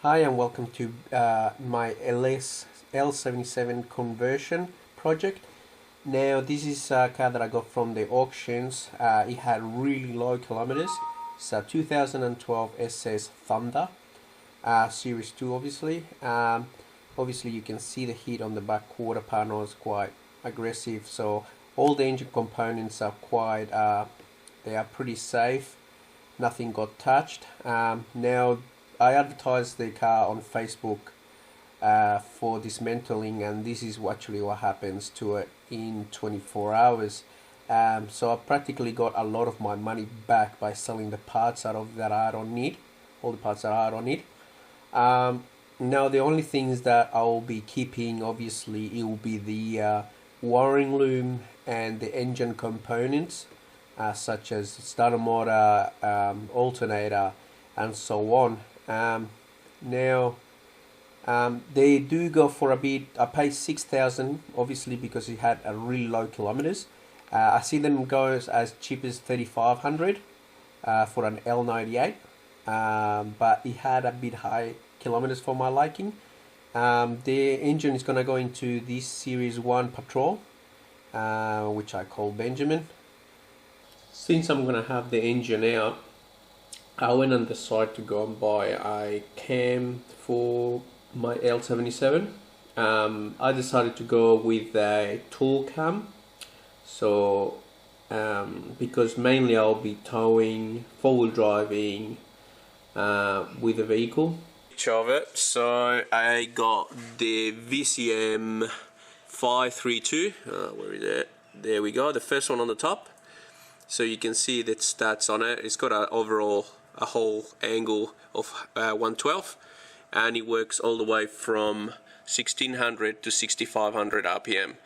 Hi and welcome to my LS2L77 conversion project. Now this is a car that I got from the auctions. It had really low kilometers. It's a 2012 SS Thunder, Series 2 obviously. Obviously you can see the heat on the back quarter panel is quite aggressive, so all the engine components are quite, they are pretty safe. Nothing got touched. Now I advertised the car on Facebook for dismantling, and this is actually what happens to it in 24 hours. So I practically got a lot of my money back by selling the parts out of that I don't need, all the parts that I don't need. Now the only things that I will be keeping, obviously, it will be the wiring loom and the engine components, such as starter motor, alternator, and so on. Now they do go for a bit. I paid 6,000 obviously because it had a really low kilometers. I see them go as cheap as 3,500 for an L98, but it had a bit high kilometers for my liking. The engine is going to go into this Series 1 Patrol, which I call Benjamin. Since I'm going to have the engine out, I went and decided to go and buy a cam for my L77. I decided to go with a tool cam, so because mainly I'll be towing, four-wheel driving with the vehicle. Of it, so I got the VCM 532. Where is it? There we go. The first one on the top. So you can see the stats on it. It's got a whole angle of 112, and it works all the way from 1600 to 6500 RPM.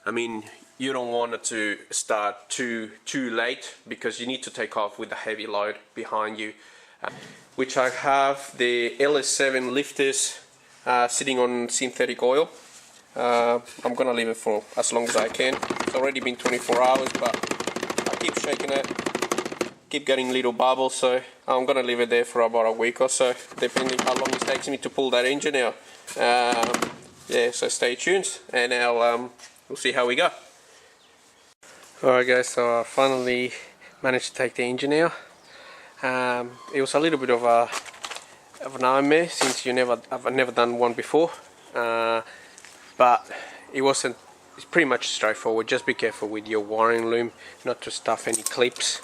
I mean, you don't want it to start too late because you need to take off with a heavy load behind you, which I have the LS7 lifters sitting on synthetic oil. I'm gonna leave it for as long as I can. It's already been 24 hours, but I keep shaking it, keep getting little bubbles, so I'm gonna leave it there for about a week or so, depending how long it takes me to pull that engine out. Yeah, so stay tuned, and we'll see how we go. Alright guys, so I finally managed to take the engine out. It was a little bit of a nightmare since I've never done one before, but it's pretty much straightforward. Just be careful with your wiring loom not to stuff any clips.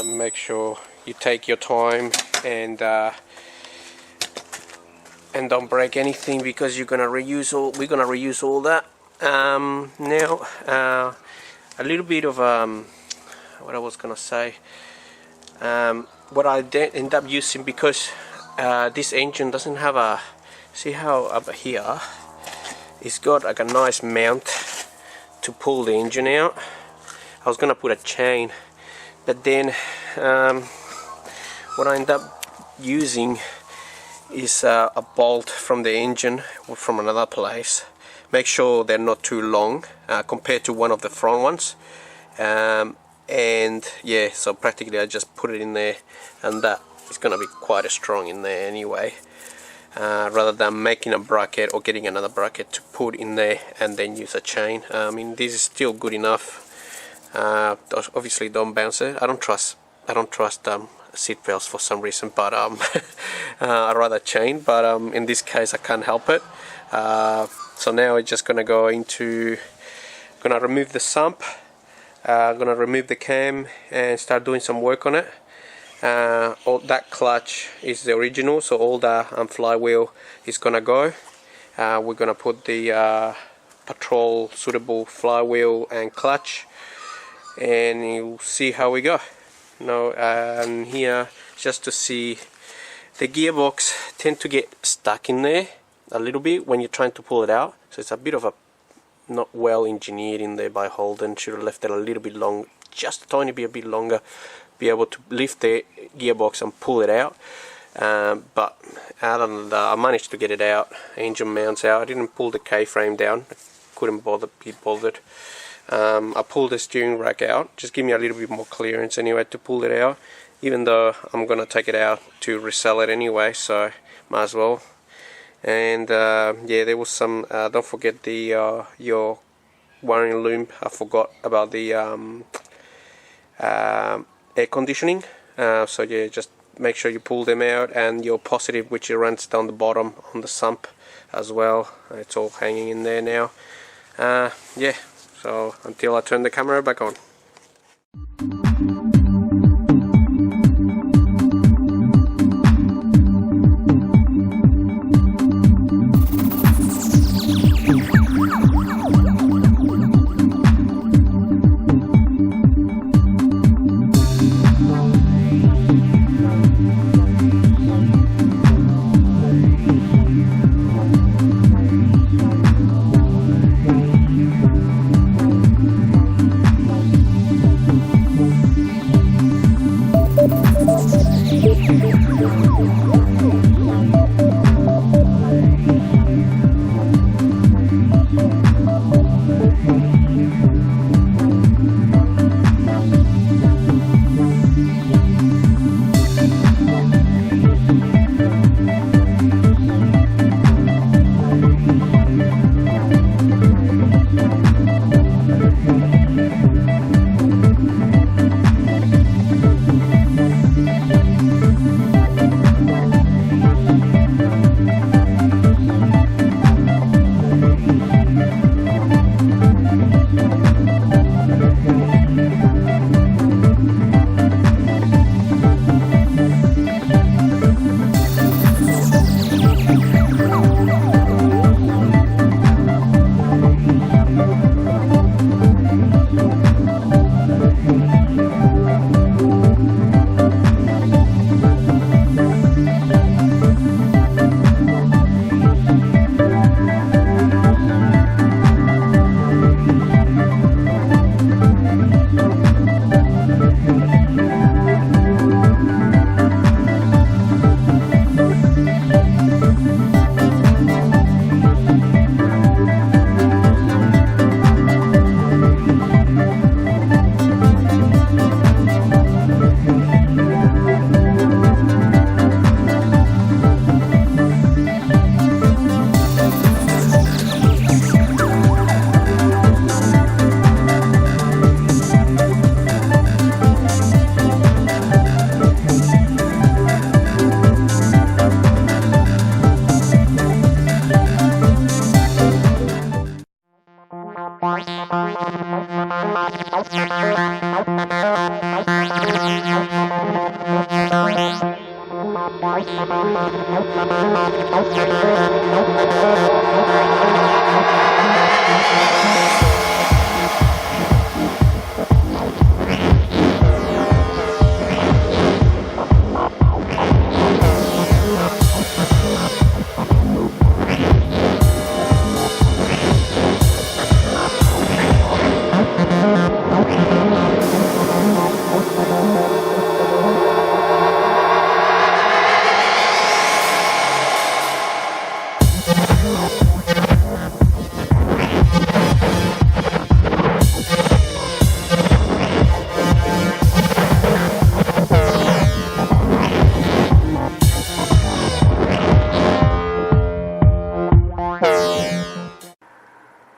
Make sure you take your time and don't break anything, because we're gonna reuse all that. Now a little bit of what I was gonna say. What I end up using, because this engine doesn't have a, see how up here it's got like a nice mount to pull the engine out. I was gonna put a chain, but then what I end up using is a bolt from the engine from another place. Make sure they're not too long compared to one of the front ones. And yeah, so practically I just put it in there, and that is going to be quite strong in there anyway, rather than making a bracket or getting another bracket to put in there and then use a chain. I mean, this is still good enough. Obviously don't bounce it. I don't trust seat belts for some reason, but I'd rather chain, but in this case I can't help it. So now we're just gonna go into, gonna remove the sump, gonna remove the cam and start doing some work on it. All that clutch is the original, so all the flywheel is gonna go. We're gonna put the Patrol suitable flywheel and clutch, and you'll see how we go. Now, and here just to see, the gearbox tend to get stuck in there a little bit when you're trying to pull it out, so it's a bit of a not well engineered in there by Holden. Should have left it a little bit long, just a tiny bit, a bit longer, be able to lift the gearbox and pull it out. But other than that, I managed to get it out. Engine mounts out. I didn't pull the K-frame down, I couldn't be bothered. I pulled the steering rack out, just give me a little bit more clearance anyway to pull it out, even though I'm gonna take it out to resell it anyway, so might as well. And yeah, there was some don't forget the your wiring loom. I forgot about the air conditioning, so yeah, just make sure you pull them out, and your positive, which runs down the bottom on the sump as well. It's all hanging in there now. Yeah, so until I turn the camera back on.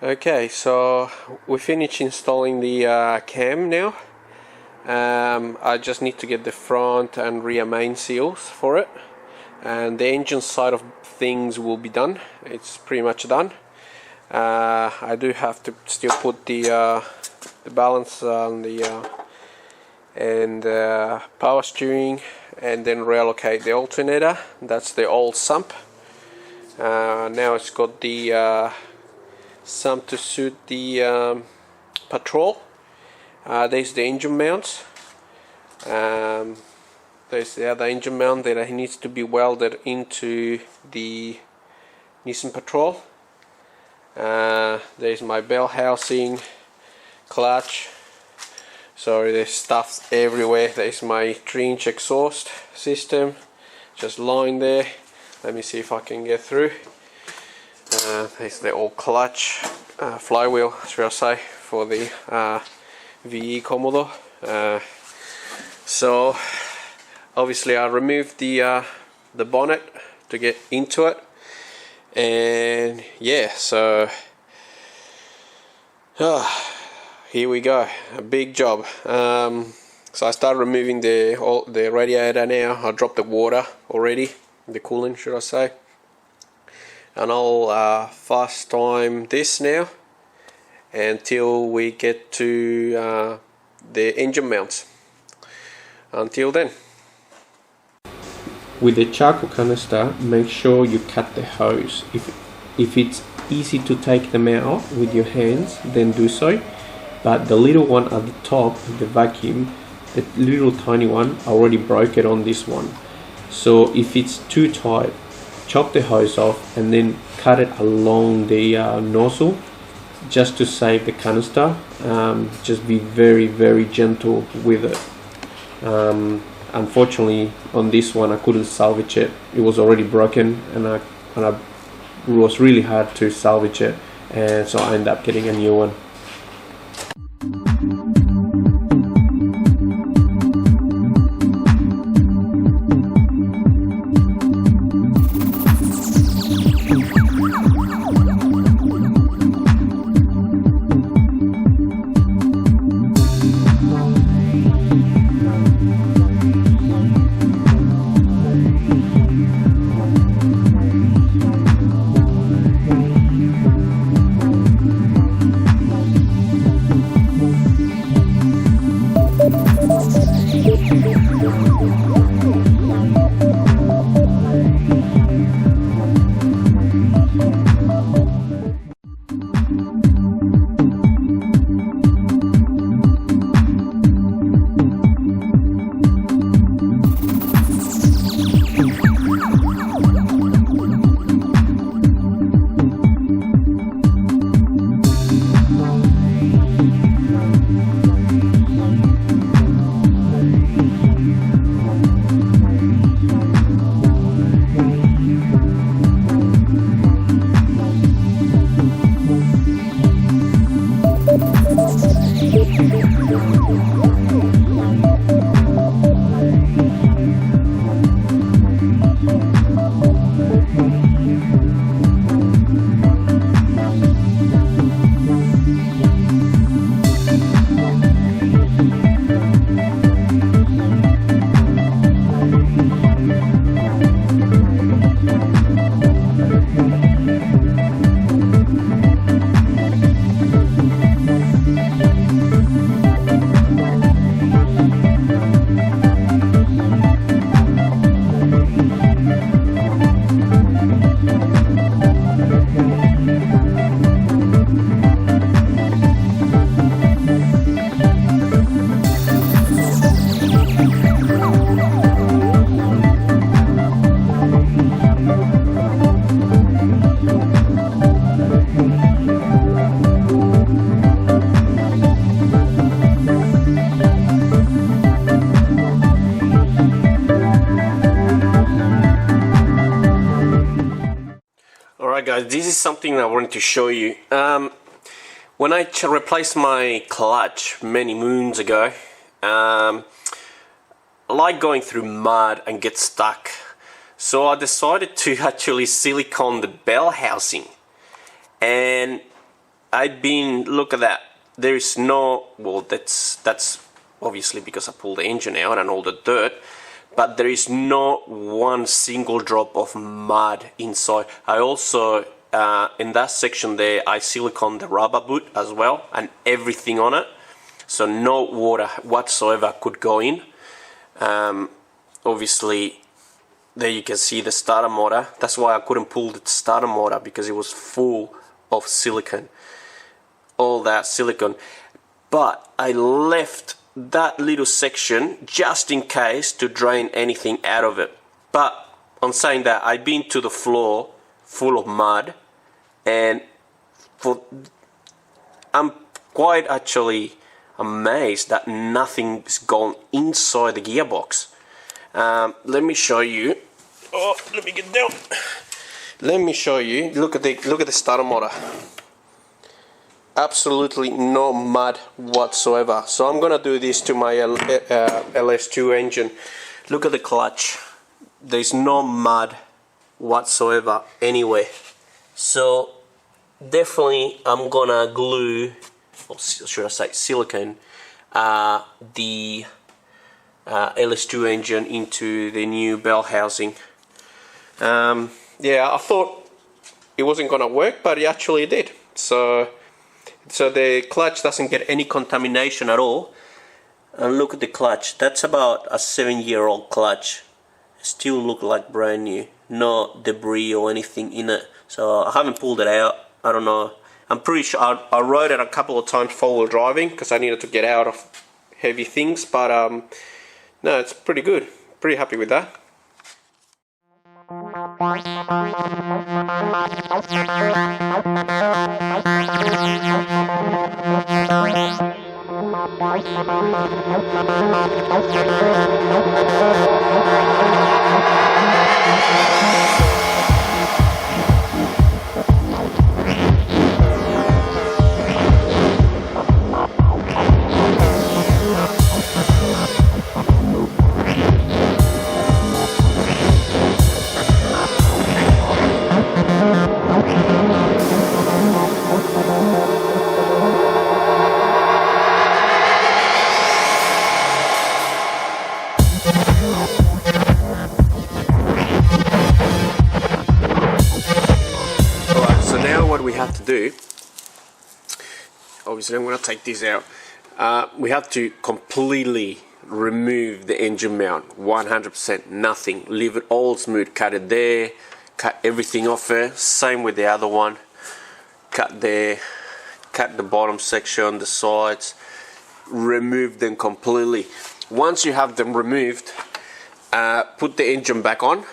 Okay, so we finished installing the cam now. I just need to get the front and rear main seals for it, and the engine side of things will be done. It's pretty much done. I do have to still put the balance on the and power steering, and then relocate the alternator. That's the old sump. Now it's got the sump to suit the patrol. There's the engine mounts. There's the other engine mount that needs to be welded into the Nissan Patrol. There's my bell housing, clutch. Sorry, there's stuff everywhere. There's my 3-inch exhaust system just lying there. Let me see if I can get through. There's the old clutch, flywheel, should I say, for the VE Commodore. So obviously I removed the bonnet to get into it. And yeah, so here we go, a big job. So I started removing the radiator now. I dropped the water already, the coolant should I say, and I'll fast time this now until we get to the engine mounts. Until then. With the charcoal canister, make sure you cut the hose. If it's easy to take them out with your hands, then do so. But the little one at the top, the vacuum, the little tiny one, I already broke it on this one. So if it's too tight, chop the hose off and then cut it along the nozzle, just to save the canister. Just be very, very gentle with it. Unfortunately, on this one I couldn't salvage it. It was already broken, and it was really hard to salvage it, and so I ended up getting a new one. Alright guys, this is something I wanted to show you. When I replaced my clutch many moons ago, I like going through mud and get stuck. So I decided to actually silicone the bell housing. And look at that. There is no, well that's obviously because I pulled the engine out and all the dirt. But there is not one single drop of mud inside. I also, in that section there, I siliconed the rubber boot as well and everything on it. So no water whatsoever could go in. Obviously, there you can see the starter motor. That's why I couldn't pull the starter motor, because it was full of silicone. All that silicone. But I left that little section just in case to drain anything out of it. But on saying that, I've been to the floor full of mud, and I'm quite actually amazed that nothing's gone inside the gearbox. Let me show you. Oh, let me get down. Let me show you. Look at the starter motor. Absolutely no mud whatsoever. So I'm gonna do this to my LS2 engine. Look at the clutch. There's no mud whatsoever anywhere. So definitely I'm gonna glue, or should I say silicone, the LS2 engine into the new bell housing. Yeah, I thought it wasn't gonna work, but it actually did. So the clutch doesn't get any contamination at all. And look at the clutch. That's about a 7-year-old clutch. Still look like brand new. No debris or anything in it. So I haven't pulled it out. I don't know. I'm pretty sure I rode it a couple of times four-wheel driving because I needed to get out of heavy things. But no, it's pretty good. Pretty happy with that. What we have to do, obviously I'm going to take this out, we have to completely remove the engine mount, 100%, nothing, leave it all smooth, cut it there, cut everything off there, same with the other one, cut there, cut the bottom section, the sides, remove them completely. Once you have them removed, put the engine back on.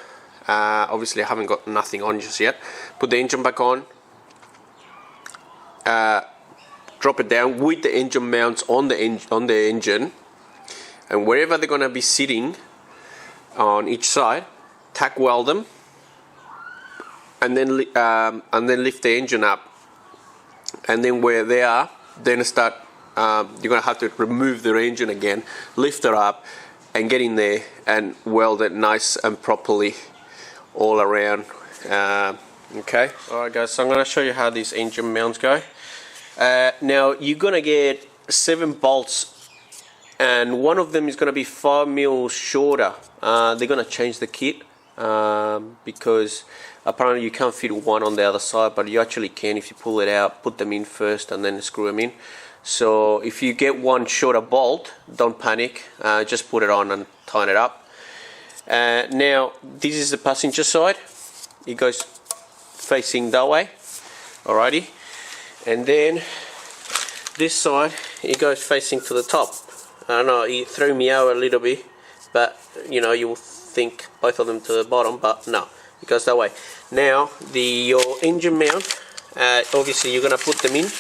Obviously I haven't got nothing on just yet. Put the engine back on, drop it down with the engine mounts on the engine, and wherever they're gonna be sitting on each side, tack weld them, and then lift the engine up, and then where they are, then start. You're gonna have to remove the engine again, lift it up, and get in there and weld it nice and properly all around. Okay, alright guys, so I'm gonna show you how these engine mounts go. Now you're gonna get 7 bolts, and one of them is gonna be 5 mil shorter. They're gonna change the kit because apparently you can't fit one on the other side, but you actually can if you pull it out, put them in first and then screw them in. So if you get one shorter bolt, don't panic, just put it on and tighten it up. Now this is the passenger side, it goes facing that way, alrighty, and then this side it goes facing to the top. I don't know, it threw me out a little bit, but you know, you will think both of them to the bottom, but no, it goes that way. Now your engine mount, obviously you're gonna put them in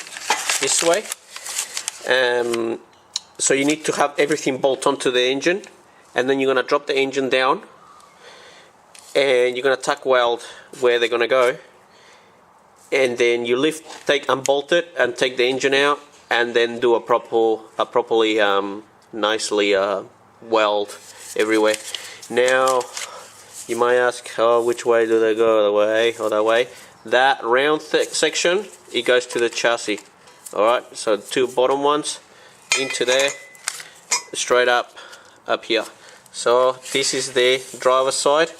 this way. So you need to have everything bolt onto the engine, and then you're gonna drop the engine down, and you're gonna tack weld where they're gonna go, and then you lift, take, unbolt it, and take the engine out, and then do a properly nicely weld everywhere. Now you might ask, oh, which way do they go, the way or that way? That round section, it goes to the chassis. Alright, so 2 bottom ones into there, straight up here. So this is the driver's side,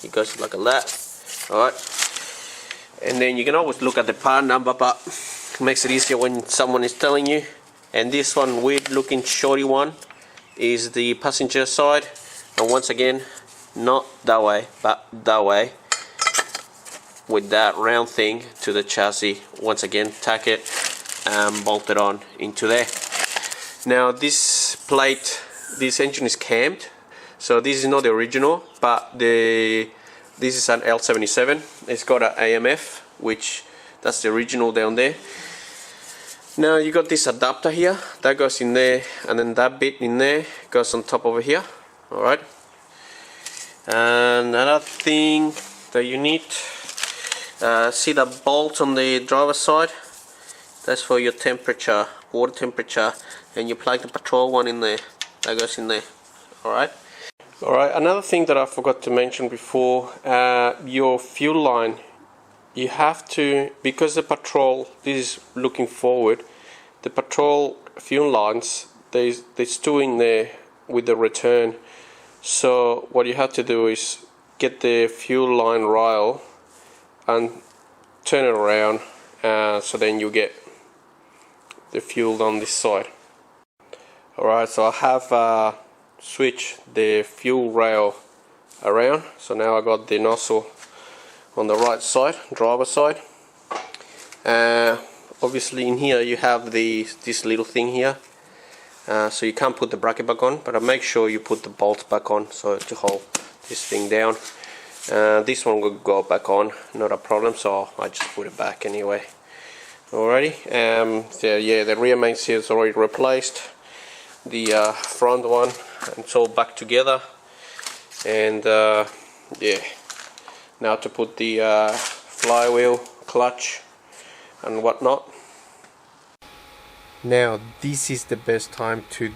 it goes like that. Alright, and then you can always look at the part number, but it makes it easier when someone is telling you. And this one, weird looking shorty one, is the passenger side, and once again, not that way, but that way, with that round thing to the chassis. Once again, tack it and bolt it on into there. Now this plate, this engine is camed, so this is not the original, but this is an L77. It's got an AMF, which that's the original down there. Now you got this adapter here that goes in there, and then that bit in there goes on top over here. Alright, and another thing that you need, see the bolt on the driver's side, that's for your temperature, water temperature, and you plug the patrol one in there, that goes in there. Alright, Alright, another thing that I forgot to mention before, your fuel line, you have to, because the patrol, this is looking forward, the patrol fuel lines, there's two in there with the return. So what you have to do is get the fuel line rail and turn it around, so then you get the fuel on this side. Alright, so I have switched the fuel rail around, so now I got the nozzle on the right side, driver side. Obviously in here you have this little thing here, so you can't put the bracket back on, but make sure you put the bolts back on so to hold this thing down. This one will go back on, not a problem, so I just put it back anyway. Alrighty, so yeah, the rear main seal is already replaced, the front one, it's all back together, and yeah, now to put the flywheel, clutch and whatnot. Now this is the best time to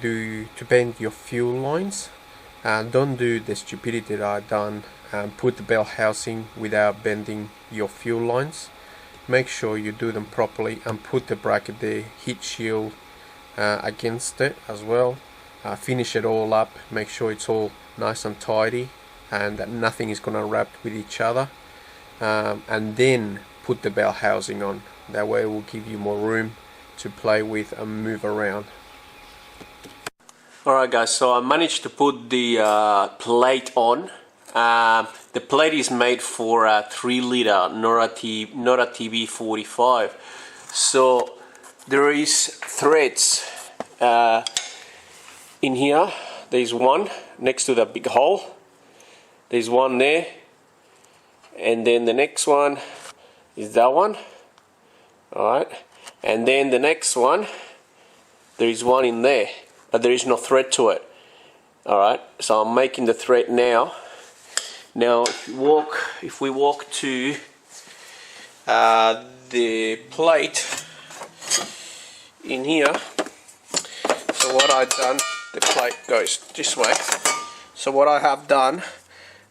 bend your fuel lines. Don't do the stupidity that I've done and put the bell housing without bending your fuel lines. Make sure you do them properly and put the bracket, the heat shield against it as well. Finish it all up, make sure it's all nice and tidy and that nothing is going to wrap with each other, and then put the bell housing on. That way it will give you more room to play with and move around. Alright guys, so I managed to put the plate on. The plate is made for a 3 liter, not a TB45. So there is threads in here. There's one next to the big hole. There's one there, and then the next one is that one. Alright, and then the next one, there is one in there, but there is no thread to it. Alright, so I'm making the thread now. Now if we walk to the plate in here, so what I've done, the plate goes this way. So what I have done,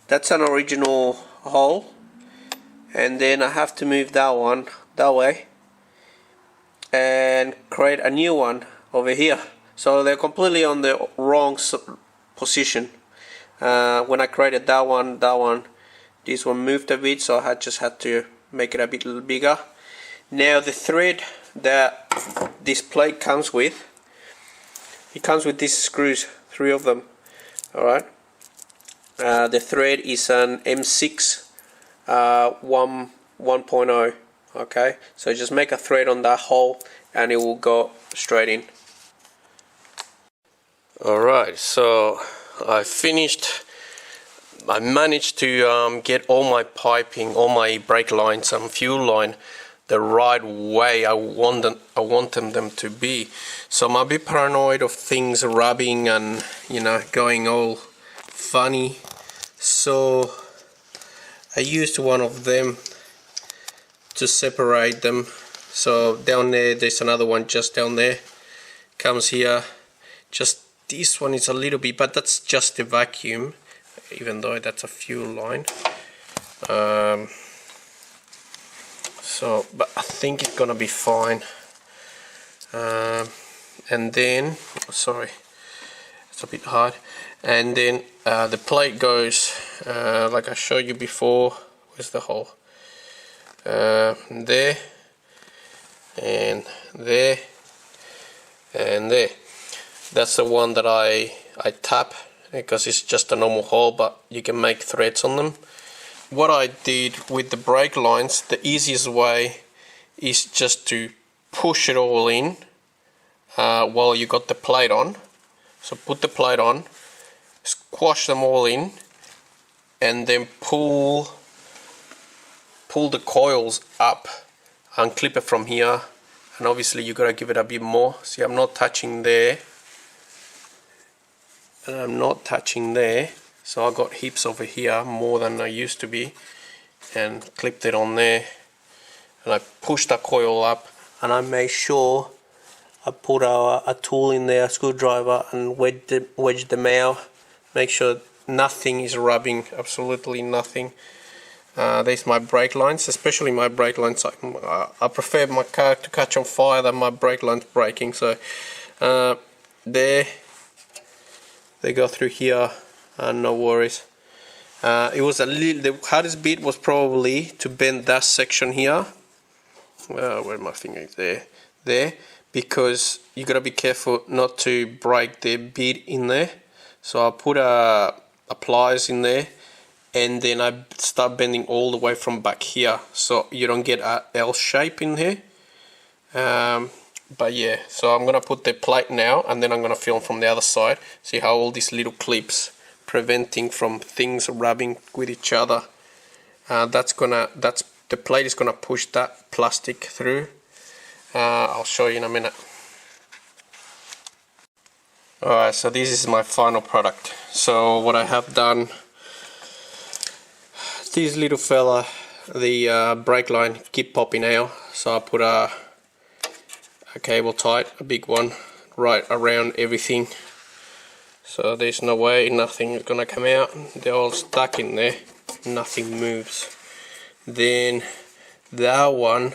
that's an original hole, and then I have to move that one that way and create a new one over here. So they're completely on the wrong position. When I created that one, this one moved a bit, so I just had to make it a bit bigger. Now the thread that this plate comes with, it comes with these screws, 3 of them. Alright. The thread is an M6 1.0. Okay, so just make a thread on that hole and it will go straight in. Alright, so I managed to get all my piping, all my brake lines and fuel line the right way I want them to be. So I'm a bit paranoid of things rubbing and, you know, going all funny. So I used one of them to separate them. So down there's another one just down there, comes here. Just this one is a little bit, but that's just the vacuum, even though that's a fuel line. So but I think it's gonna be fine. And then, sorry, it's a bit hard. And then the plate goes like I showed you before. Where's the hole? There and there and there. That's the one that I tap because it's just a normal hole, but you can make threads on them. What I did with the brake lines, the easiest way is just to push it all in while you got the plate on. So put the plate on, squash them all in, and then pull the coils up and clip it from here. And obviously you gotta give it a bit more. See, I'm not touching there, and I'm not touching there, so I got heaps over here, more than I used to be, and clipped it on there. And I pushed the coil up, and I made sure I put a tool in there, a screwdriver, and wedge them out. Make sure nothing is rubbing, absolutely nothing. There's my brake lines, especially my brake lines. I prefer my car to catch on fire than my brake lines breaking. So there, they go through here, no worries. It was the hardest bit was probably to bend that section here. Where my finger is, there, because you gotta be careful not to break the bit in there. So I put pliers in there, and then I start bending all the way from back here, so you don't get a L shape in here. But yeah, so I'm gonna put the plate now, and then I'm gonna film from the other side. See how all these little clips preventing from things rubbing with each other. The plate is gonna push that plastic through. I'll show you in a minute. Alright, so this is my final product. So what I have done, this little fella, the brake line keep popping out, so I put a cable tight, a big one, right around everything. So there's no way nothing is gonna come out. They're all stuck in there, nothing moves. Then that one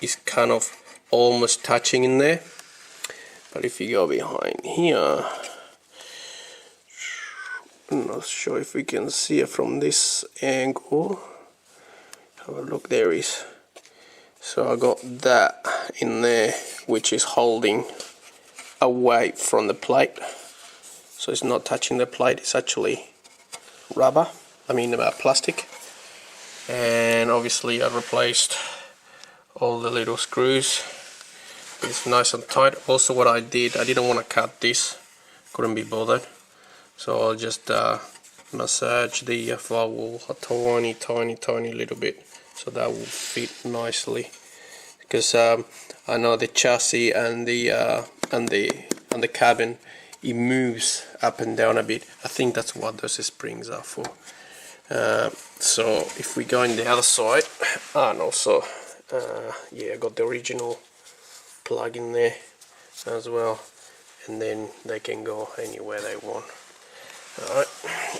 is kind of almost touching in there, but if you go behind here, I'm not sure if we can see it from this angle. Have a look, there is. So I got that in there, which is holding away from the plate, so it's not touching the plate, it's actually rubber, plastic. And obviously I replaced all the little screws. It's nice and tight. Also what I did, I didn't want to cut this, couldn't be bothered, so I'll just massage the firewall a tiny little bit, so that will fit nicely, because I know the chassis and the cabin, it moves up and down a bit. I think that's what those springs are for. So if we go in the other side, and also yeah, I got the original plug in there as well, and then they can go anywhere they want. Alright,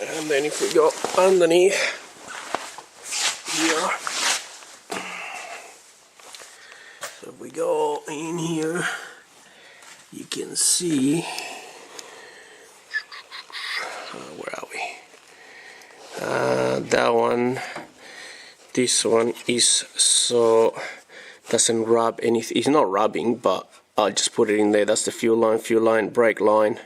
and then if we go underneath here, so if we go in here, you can see, where are we? That one, this one is so doesn't rub anything. It's not rubbing, but I'll just put it in there. That's the fuel line, brake line,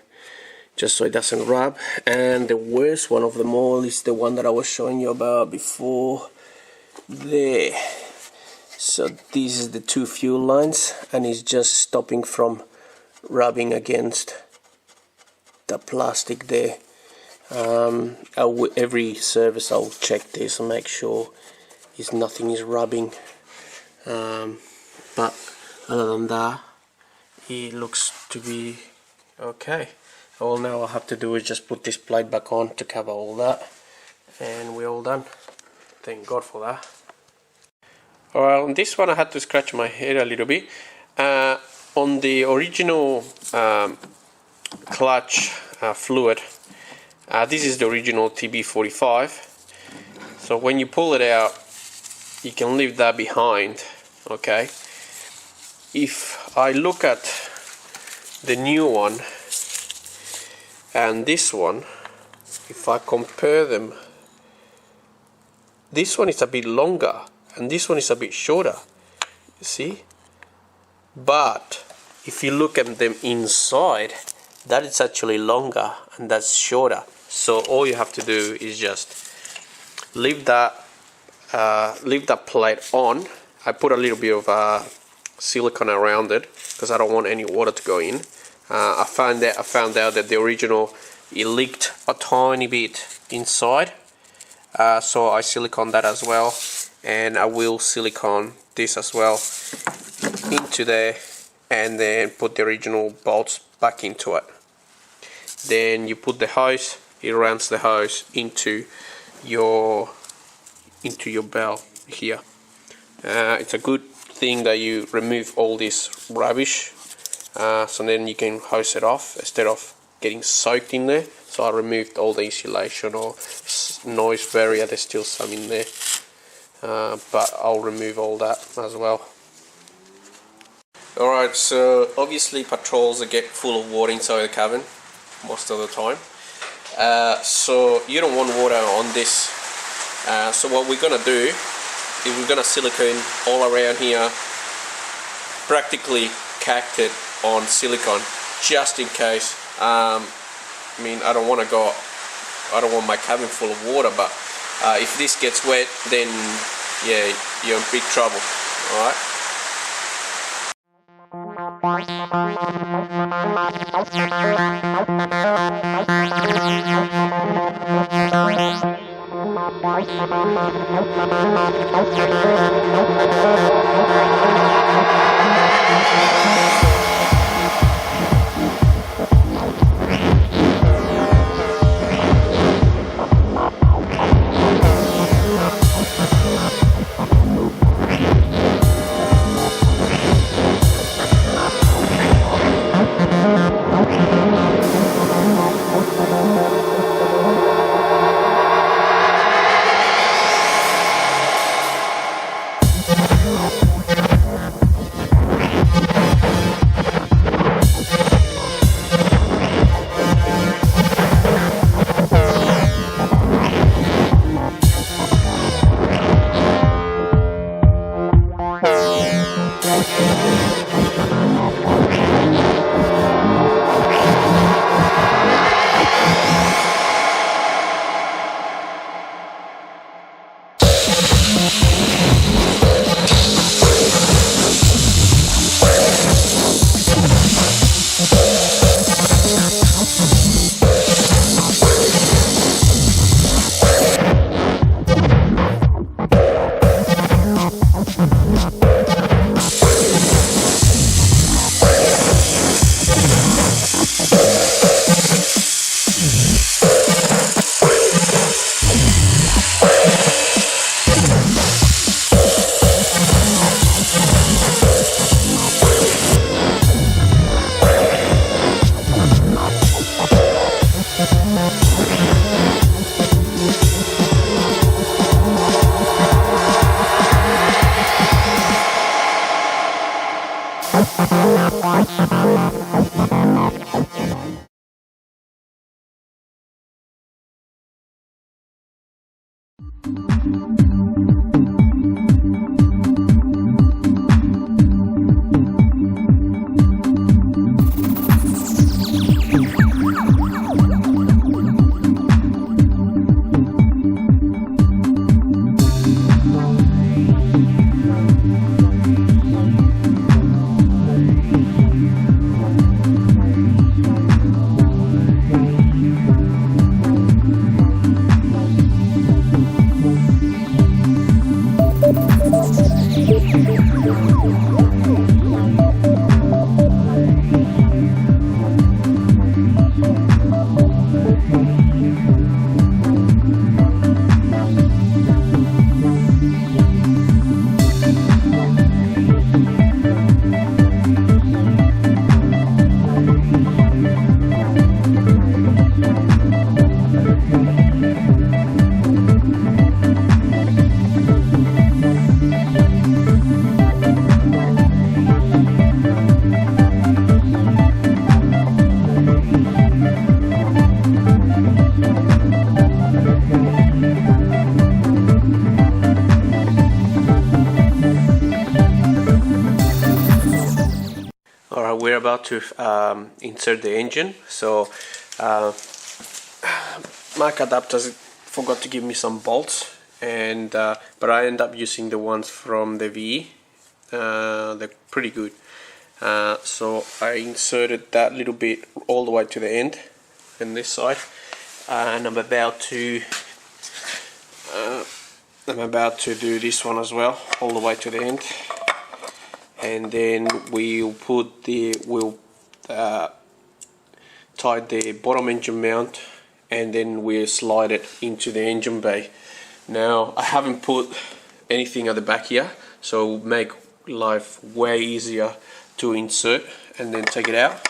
just so it doesn't rub. And the worst one of them all is the one that I was showing you about before there. So this is the two fuel lines, and it's just stopping from rubbing against the plastic there. Every service I'll check this and make sure nothing is rubbing, but other than that, it looks to be okay. All now I have to do is just put this plate back on to cover all that, and we're all done. Thank God for that. Alright, on this one I had to scratch my head a little bit. On the original clutch fluid, this is the original TB45. So when you pull it out, you can leave that behind, okay? If I look at the new one and this one, if I compare them, this one is a bit longer and this one is a bit shorter, you see? But if you look at them inside, that is actually longer and that's shorter. So all you have to do is just leave that plate on. I put a little bit of silicone around it because I don't want any water to go in. I found out that the original, it leaked a tiny bit inside, so I silicone that as well, and I will silicone this as well into there, and then put the original bolts back into it. Then you put the hose, it runs the hose into your belt here. It's a good thing that you remove all this rubbish, so then you can hose it off instead of getting soaked in there. So I removed all the insulation or noise barrier. There's still some in there, but I'll remove all that as well. Alright, so obviously patrols get full of water inside the cabin most of the time, so you don't want water on this. So what we're gonna do is we're gonna silicone all around here, practically cacked it on silicone, just in case. I mean, I don't want my cabin full of water, but if this gets wet, then yeah, you're in big trouble. Alright. We're about to insert the engine. So Mac adapters forgot to give me some bolts, and but I end up using the ones from the VE. They're pretty good. So I inserted that little bit all the way to the end and this side, and I'm about to do this one as well, all the way to the end. And then we'll tie the bottom engine mount, and then we'll slide it into the engine bay. Now I haven't put anything at the back here, so it'll make life way easier to insert and then take it out,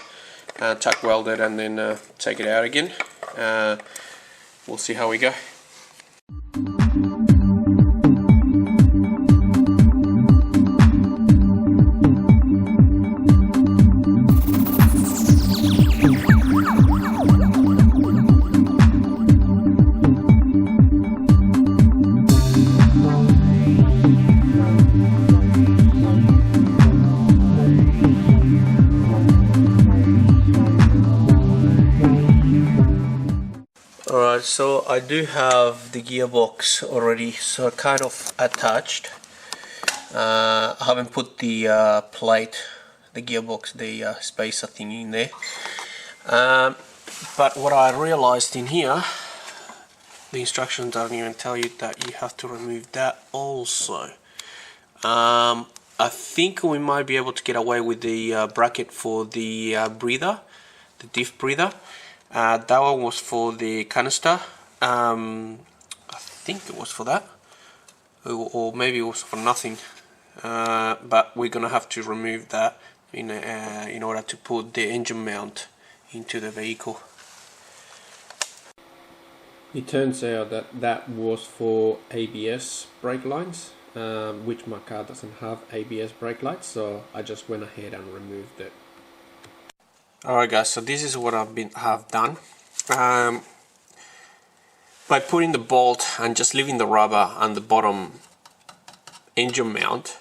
tack weld it and then take it out again. We'll see how we go. Alright, so I do have the gearbox already kind of attached. I haven't put the plate, the gearbox, the spacer thing in there. But what I realized in here, the instructions don't even tell you that you have to remove that also. I think we might be able to get away with the bracket for the breather, the diff breather. That one was for the canister. I think it was for that, or maybe it was for nothing. But we're gonna have to remove that in order to put the engine mount into the vehicle. It turns out that that was for ABS brake lines, which my car doesn't have ABS brake lights, so I just went ahead and removed it. Alright guys, so this is what have done. By putting the bolt and just leaving the rubber on the bottom engine mount,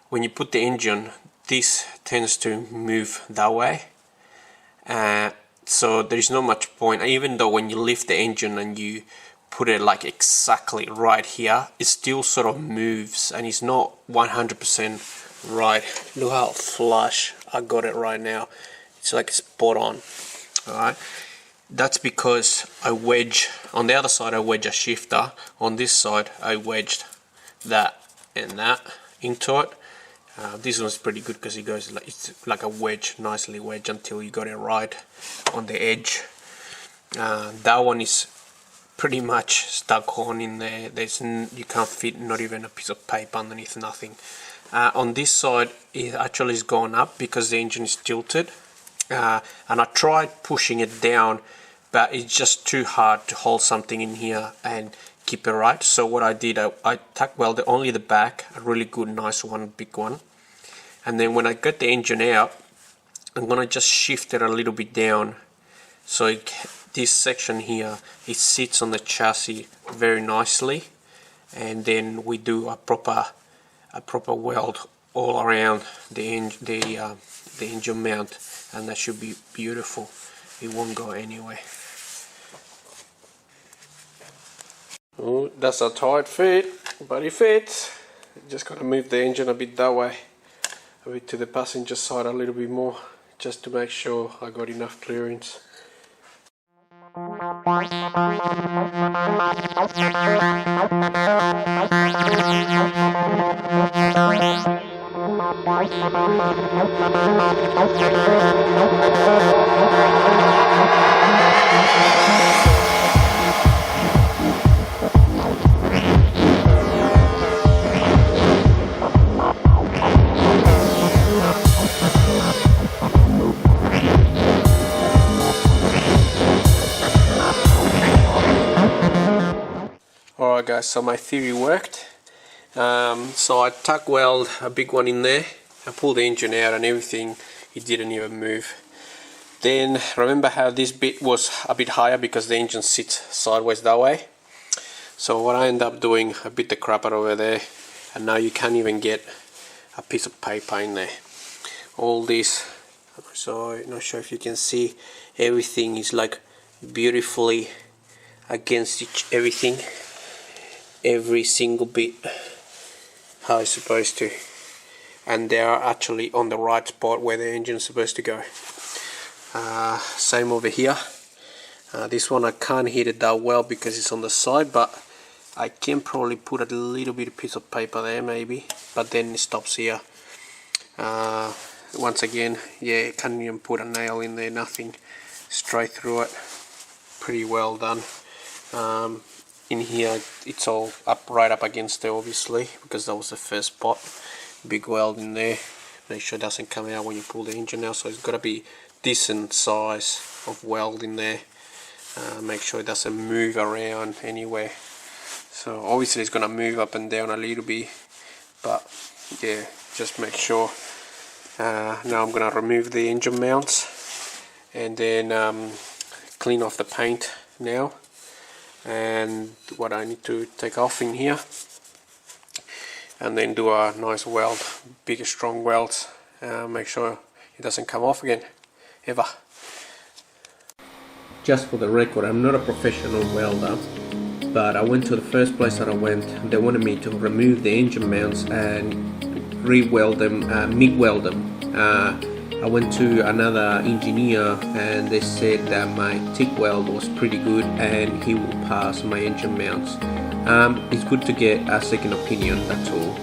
when you put the engine, this tends to move that way. So there is not much point, even though when you lift the engine and you put it like exactly right here, it still sort of moves and it's not 100% right. Look how flush I got it right now. It's like spot on. Alright, that's because I wedge on the other side. I wedge a shifter. On this side, I wedged that and that into it. This one's pretty good because it goes like it's like a wedge, nicely wedged until you got it right on the edge. That one is pretty much stuck on in there. You can't fit not even a piece of paper underneath, nothing. On this side, it actually is gone up because the engine is tilted. And I tried pushing it down, but it's just too hard to hold something in here and keep it right. So what I did, I tack welded only the back, a really good nice one, big one. And then when I get the engine out, I'm gonna just shift it a little bit down, so this section here, it sits on the chassis very nicely. And then we do a proper weld all around the engine mount, and that should be beautiful. It won't go anywhere. Oh, that's a tight fit, but it fits. Just gotta move the engine a bit that way, a bit to the passenger side a little bit more, just to make sure I got enough clearance. Alright guys, so my theory worked. So I tack weld a big one in there. I pulled the engine out and everything, it didn't even move. Then remember how this bit was a bit higher because the engine sits sideways that way. So what I end up doing, I bit the crap out over there, and now you can't even get a piece of paper in there. All this, so I'm not sure if you can see, everything is like beautifully against everything, every single bit how it's supposed to, and they are actually on the right spot where the engine is supposed to go. Same over here. This one I can't hit it that well because it's on the side, but I can probably put a little bit of piece of paper there maybe, but then it stops here. Once again, yeah, can't even put a nail in there, nothing, straight through it. Pretty well done. In here it's all right up against there, obviously, because that was the first spot. Big weld in there, make sure it doesn't come out when you pull the engine out, so it's got to be decent size of weld in there. make sure it doesn't move around anywhere. So obviously it's gonna move up and down a little bit, but yeah, just make sure. Now I'm gonna remove the engine mounts and then clean off the paint now, and what I need to take off in here, and then do a nice weld, big strong welds, make sure it doesn't come off again ever. Just for the record, I'm not a professional welder, but I went to the first place that I went, they wanted me to remove the engine mounts and re-weld them, MIG weld them. I went to another engineer and they said that my TIG weld was pretty good and he will pass my engine mounts. It's good to get a second opinion, that's all.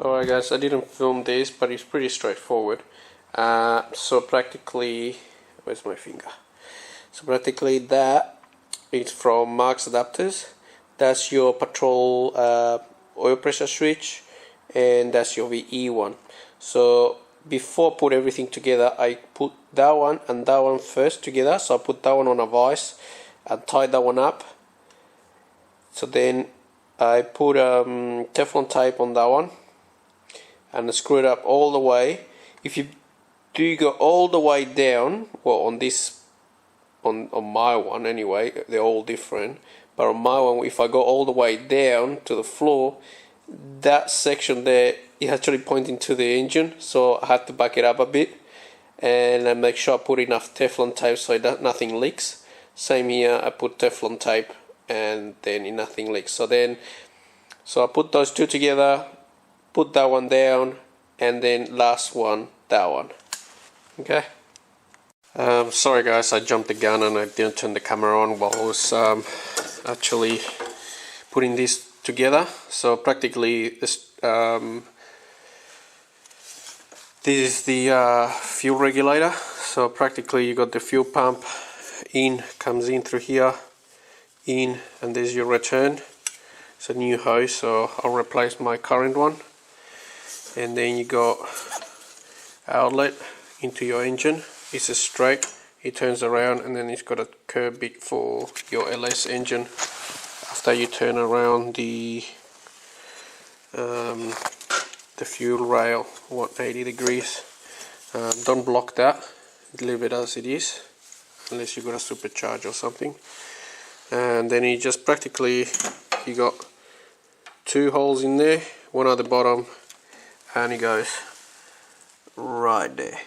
Alright guys, I didn't film this, but it's pretty straightforward. So practically, where's my finger? So practically that is from Marks adapters. That's your patrol oil pressure switch, and that's your VE one. So before I put everything together, I put that one and that one first together. So I put that one on a vise and tied that one up. So then I put Teflon tape on that one and screw it up all the way. If you do go all the way down, well, on this, on my one anyway, they're all different, but on my one, if I go all the way down to the floor, that section there is actually pointing to the engine, so I had to back it up a bit and I make sure I put enough Teflon tape so that nothing leaks. Same here, I put Teflon tape and then nothing leaks. So I put those two together, put that one down, and then last one, that one. Okay. Sorry guys, I jumped the gun and I didn't turn the camera on while I was actually putting this together. So practically this is the fuel regulator. So practically you got the fuel pump comes in through here, and there's your return. It's a new hose, so I'll replace my current one. And then you got outlet into your engine. It's a straight, it turns around, and then it's got a curb bit for your LS engine. After you turn around the fuel rail 180 degrees, don't block that, leave it as it is unless you got a supercharge or something. And then you just practically, you got two holes in there, one at the bottom, and it goes right there.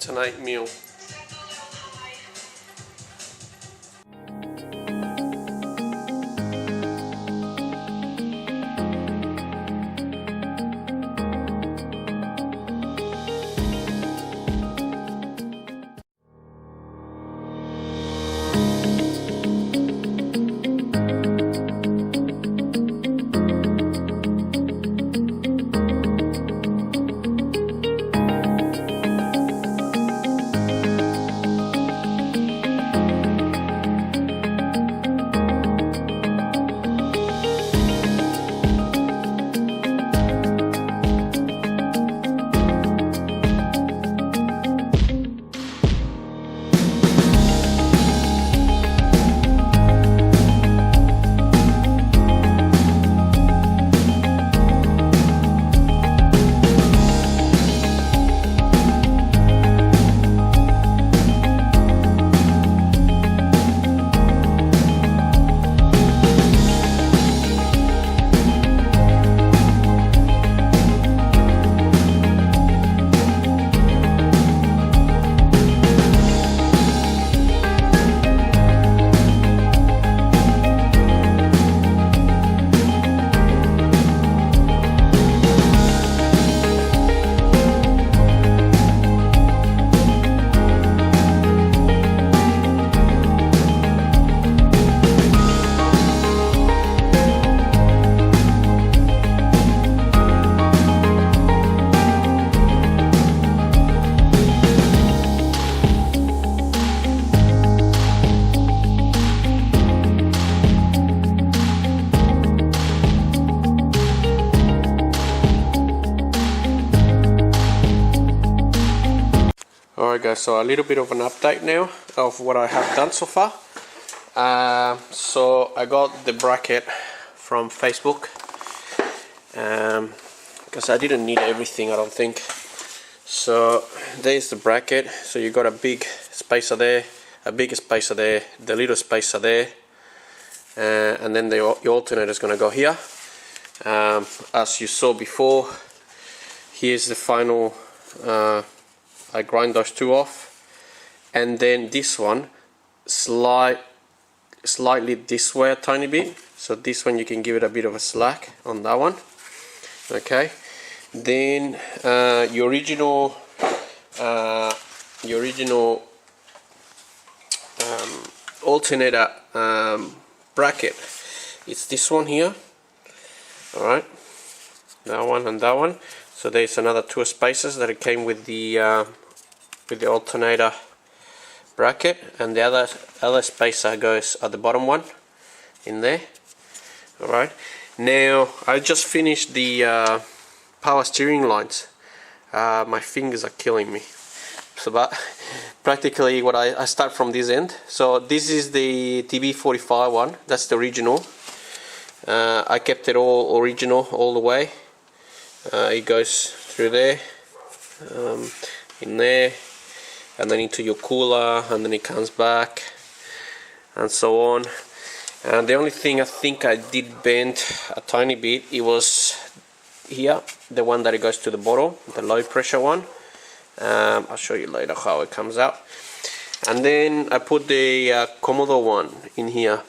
It's an 8mm. Alright guys, so a little bit of an update now of what I have done so far. So I got the bracket from Facebook because I didn't need everything, I don't think. So there's the bracket. So you got a big spacer there, a bigger spacer there, the little spacer there, and then your alternator is going to go here. As you saw before, here's the final. I grind those two off, and then this one slightly this way a tiny bit. So this one you can give it a bit of a slack on that one. Okay, then your original alternator bracket, it's this one here. All right, that one and that one. So there's another two spaces that it came with the alternator bracket, and the other spacer goes at the bottom one in there. Alright, now I just finished the power steering lines. My fingers are killing me. So but practically what I start from this end. So this is the TB45 one, that's the original. I kept it all original all the way. It goes through there, in there, and then into your cooler, and then it comes back, and so on. And the only thing I think I did bend a tiny bit, it was here, the one that it goes to the bottom, the low pressure one. I'll show you later how it comes out. And then I put the Commodore one in here,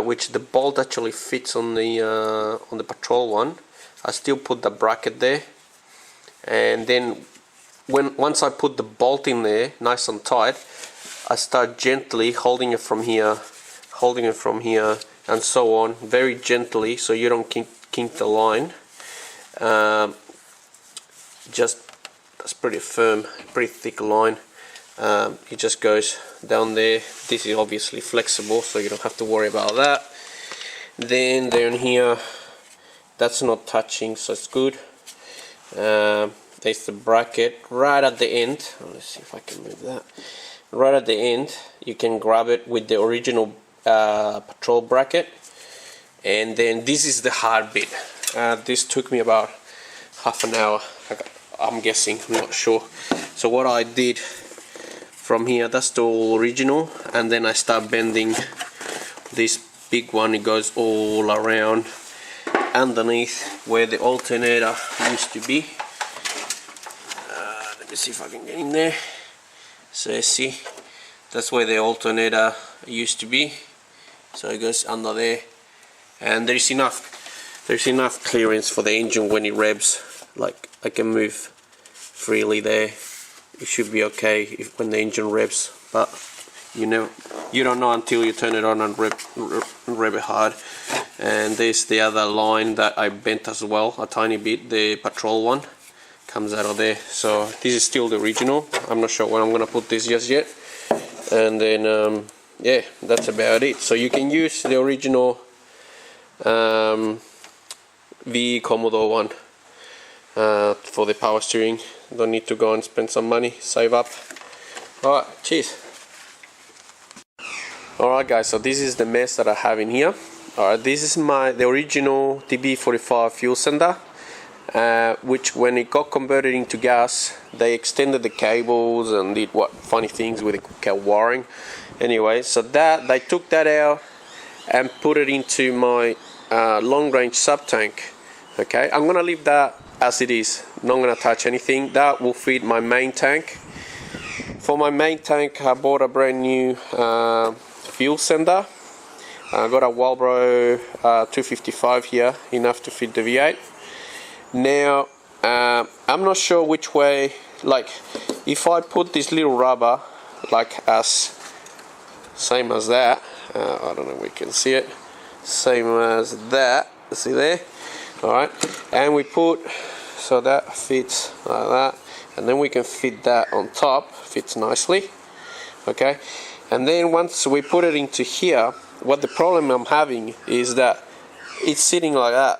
which the bolt actually fits on the Patrol one. I still put the bracket there, and then once I put the bolt in there nice and tight, I start gently holding it from here, and so on, very gently, so you don't kink the line. Just that's pretty firm, pretty thick line. It just goes down there. This is obviously flexible, so you don't have to worry about that. Then down here, that's not touching, so it's good. There's the bracket right at the end. Let's see if I can move that. Right at the end, you can grab it with the original Patrol bracket, and then this is the hard bit. This took me about half an hour, I'm guessing, I'm not sure. So what I did from here, that's the original, and then I start bending this big one. It goes all around underneath where the alternator used to be. Let Let's see if I can get in there. So see, that's where the alternator used to be, so it goes under there, and there's enough clearance for the engine when it revs. Like, I can move freely there. It should be okay when the engine revs, but you don't know until you turn it on and rev it hard. And there's the other line that I bent as well a tiny bit, the patrol one comes out of there. So this is still the original. I'm not sure when I'm gonna put this just yet. And then yeah, that's about it. So you can use the original V Commodore one for the power steering. Don't need to go and spend some money, save up. Alright, cheers. Alright guys, so this is the mess that I have in here. Alright, this is the original TB45 fuel sender, which when it got converted into gas, they extended the cables and did what funny things with the wiring. Anyway, so that they took that out and put it into my long range sub tank. Okay, I'm gonna leave that as it is, not gonna touch anything. That will feed my main tank. For my main tank, I bought a brand new fuel sender. I got a Walbro 255 here, enough to fit the V8. Now I'm not sure which way, like if I put this little rubber like as same as that, I don't know if we can see it, same as that, see there, alright, and we put, so that fits like that, and then we can fit that on top, fits nicely, okay. And then once we put it into here, what the problem I'm having is that it's sitting like that,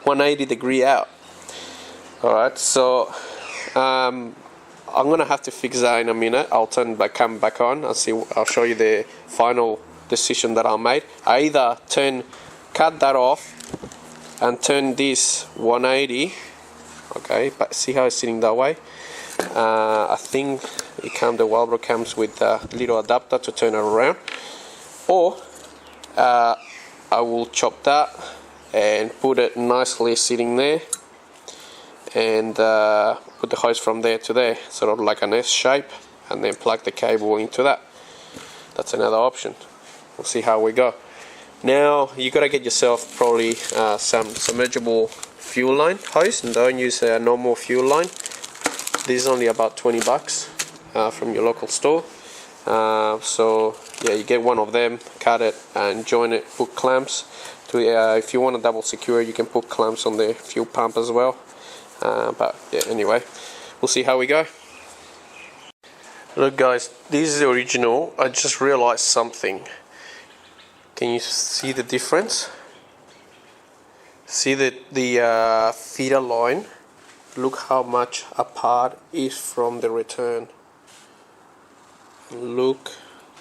180 degree out. Alright, so I'm gonna have to fix that in a minute. I'll come back on and see. I'll show you the final decision that I made. I either cut that off and turn this 180. Okay, but see how it's sitting that way. I think the Walbro comes with a little adapter to turn it around, or I will chop that and put it nicely sitting there, and put the hose from there to there, sort of like an S shape, and then plug the cable into that. That's another option. We'll see how we go. Now you gotta get yourself probably some submergible fuel line hose, and don't use a normal fuel line. This is only about 20 bucks from your local store. So yeah, you get one of them, cut it and join it, put clamps to, if you want to double secure, you can put clamps on the fuel pump as well. But yeah, anyway, we'll see how we go. Look guys, this is the original. I just realized something. Can you see the difference? See the feeder line? Look how much apart is from the return. Look,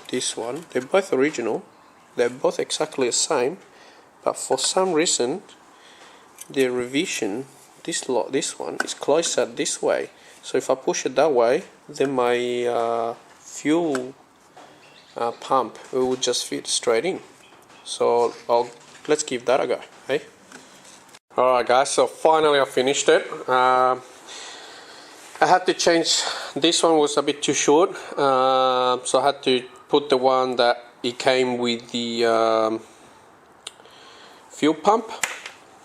this one, they're both original, they're both exactly the same, but for some reason the revision, this one is closer this way. So if I push it that way, then my fuel pump will just fit straight in. So let's give that a go, hey? Alright guys, so finally I finished it. I had to change, this one was a bit too short, so I had to put the one that it came with the fuel pump,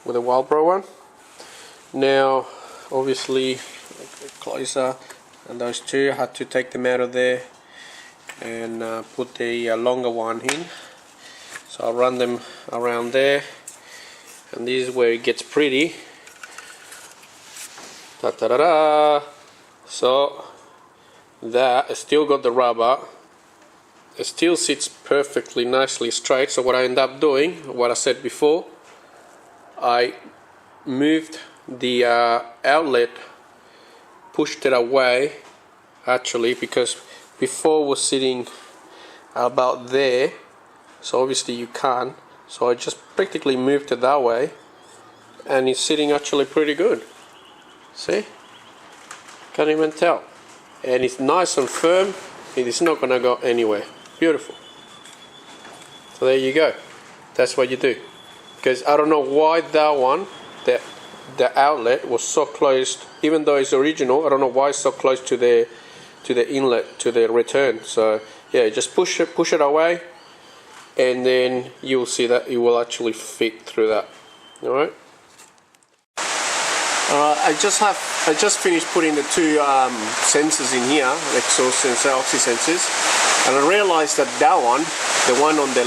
with the Walbro one. Now obviously closer, and those two I had to take them out of there and put the longer one in. So I'll run them around there, and this is where it gets pretty. Ta-da-da-da! So that still got the rubber, it still sits perfectly nicely straight. So what I end up doing, what I said before, I moved the outlet, pushed it away actually, because before it was sitting about there, so obviously you can't, so I just practically moved it that way, and it's sitting actually pretty good. See? Can't even tell. And it's nice and firm, it is not gonna go anywhere. Beautiful. So there you go. That's what you do. Because I don't know why that one, that the outlet was so close, even though it's original. I don't know why it's so close to the inlet, to the return. So yeah, just push it away, and then you'll see that it will actually fit through that. All right. I just finished putting the two sensors in here, exhaust sensor, oxy sensors, and I realized that one, the one on the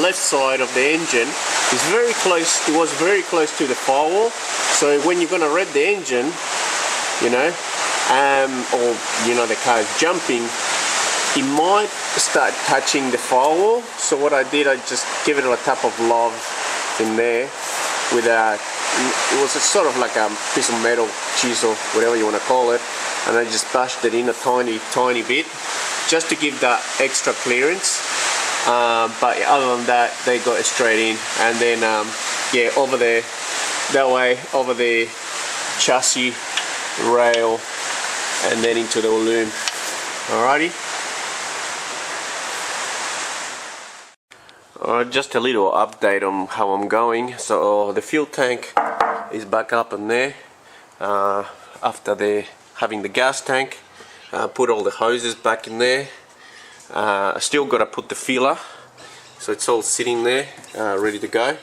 left side of the engine, is very close. It was very close to the firewall. So when you're gonna rev the engine, you know, or you know the car is jumping, it might start touching the firewall. So what I did, I just give it a tap of love in there with a. It was a sort of like a piece of metal, chisel, whatever you want to call it, and I just bashed it in a tiny bit just to give that extra clearance. But other than that, they got straight in, and then yeah, over there, that way, over the chassis rail, and then into the loom. Alrighty. Just a little update on how I'm going. So the fuel tank is back up in there after having the gas tank. Put all the hoses back in there. I still got to put the filler, so it's all sitting there ready to go.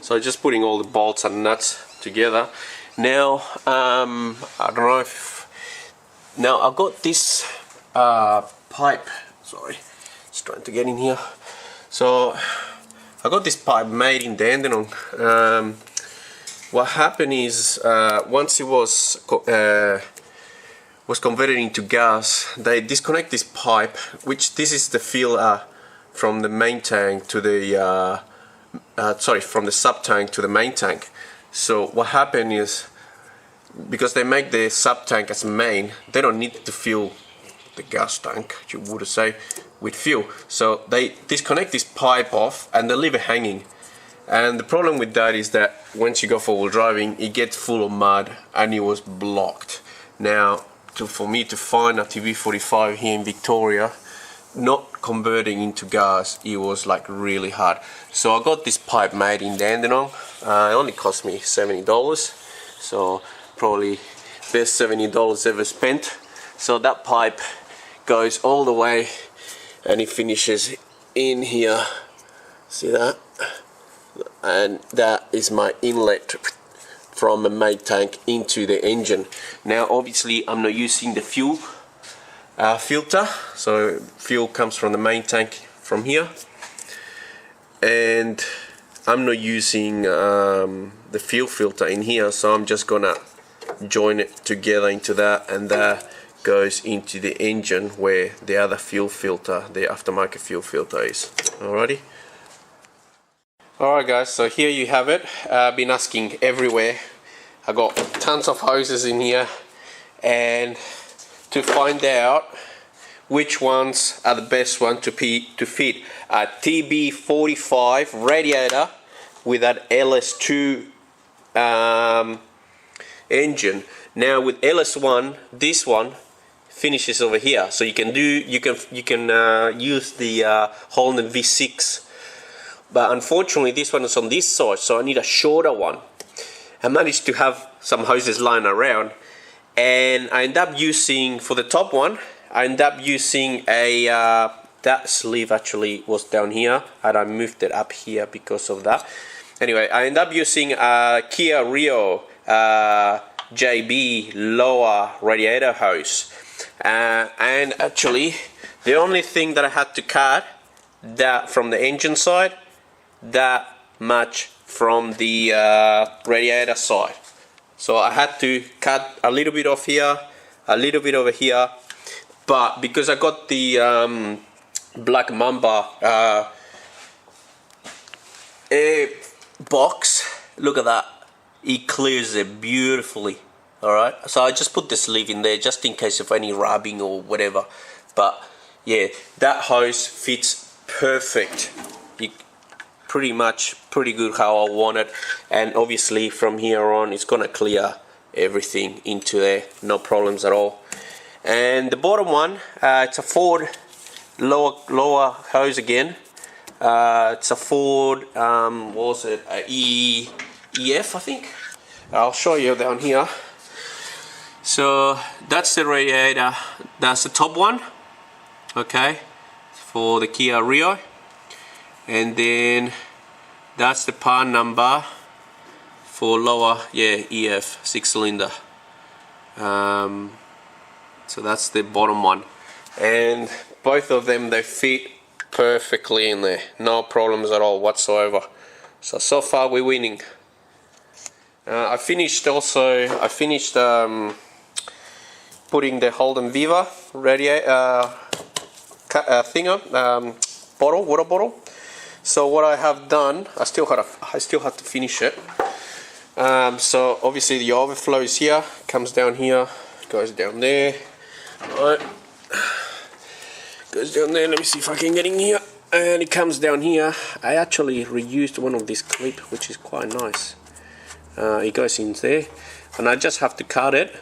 So just putting all the bolts and nuts together. Now I don't know if I've got this pipe. Sorry. Trying to get in here. So I got this pipe made in Dandenong. What happened is once it was converted into gas, they disconnect this pipe, which this is the filler from the main tank to the from the sub tank to the main tank. So what happened is, because they make the sub tank as a main, they don't need to fill the gas tank, you would say, with fuel. So they disconnect this pipe off and they leave it hanging. And the problem with that is that once you go four-wheel driving, it gets full of mud, and it was blocked. Now, for me to find a TB45 here in Victoria, not converting into gas, it was like really hard. So I got this pipe made in Dandenong. It only cost me $70, so probably best $70 ever spent. So that pipe goes all the way, and it finishes in here. See that? And that is my inlet from the main tank into the engine. Now obviously I'm not using the fuel filter, so fuel comes from the main tank from here, and I'm not using the fuel filter in here, so I'm just gonna join it together into that, and that goes into the engine where the other fuel filter, the aftermarket fuel filter, is. Alrighty. Alright guys, so here you have it. I've been asking everywhere. I got tons of hoses in here, and to find out which ones are the best one to fit a TB45 radiator with that LS2 engine. Now with LS1, this one finishes over here, so you can use the Holden V6, but unfortunately this one is on this side, so I need a shorter one. I managed to have some hoses lying around, and I end up using, for the top one, I end up using a that sleeve actually was down here, and I moved it up here because of that. Anyway, I end up using a Kia Rio JB lower radiator hose. And actually the only thing that I had to cut that from the engine side, that much from the radiator side. So I had to cut a little bit off here, a little bit over here, but because I got the Black Mamba air box, look at that, it clears it beautifully. Alright, so I just put the sleeve in there just in case of any rubbing or whatever. But yeah, that hose fits perfect. Pretty good how I want it. And obviously from here on it's gonna clear everything into there, no problems at all. And the bottom one, it's a Ford lower hose again. It's a Ford, what was it, EF, I think. I'll show you down here. So that's the radiator, that's the top one, okay, for the Kia Rio, and then that's the part number for lower, yeah, EF 6-cylinder. So that's the bottom one, and both of them, they fit perfectly in there, no problems at all whatsoever. So far we're winning. I finished putting the Holden Viva radiator water bottle. So what I have done, I still have to finish it. So obviously the overflow is here, comes down here, goes down there. Right, goes down there. Let me see if I can get in here, and it comes down here. I actually reused one of this clip, which is quite nice. It goes in there, and I just have to cut it,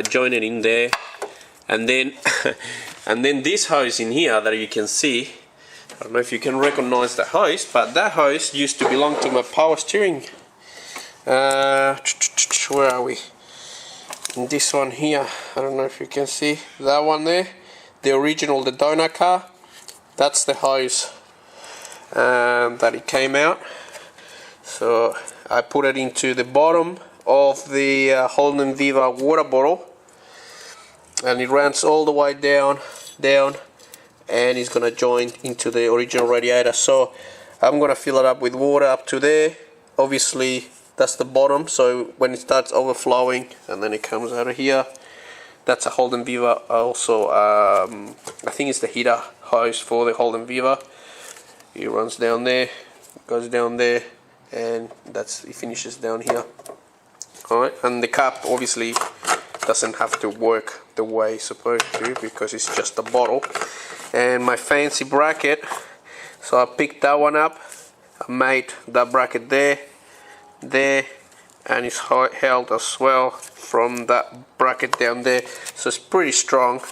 join it in there, and then and then this hose in here that you can see. I don't know if you can recognize the hose, but that hose used to belong to my power steering. Where are we? In this one here, I don't know if you can see that one there, the original, the donut car. That's the hose that it came out. So I put it into the bottom of the Holden Viva water bottle, and it runs all the way down, and it's gonna join into the original radiator. So I'm gonna fill it up with water up to there. Obviously that's the bottom, so when it starts overflowing and then it comes out of here, that's a Holden Viva also. I think it's the heater hose for the Holden Viva. It runs down there, goes down there, and it finishes down here. Alright, and the cap obviously doesn't have to work the way it's supposed to because it's just a bottle. And my fancy bracket, so I picked that one up, I made that bracket there, and it's held as well from that bracket down there, so it's pretty strong.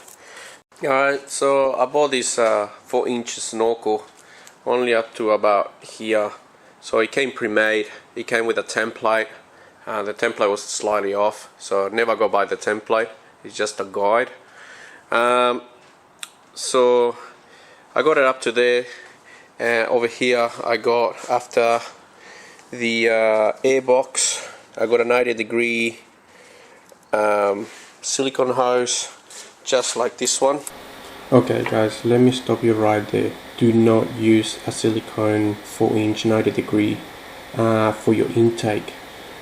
Alright, so I bought this 4-inch snorkel, only up to about here. So it came pre-made, it came with a template. The template was slightly off, so never go by the template, it's just a guide. So I got it up to there, and over here I got, after the air box, I got a 90-degree silicone hose, just like this one. Okay guys, let me stop you right there. Do not use a silicone 4-inch 90-degree for your intake.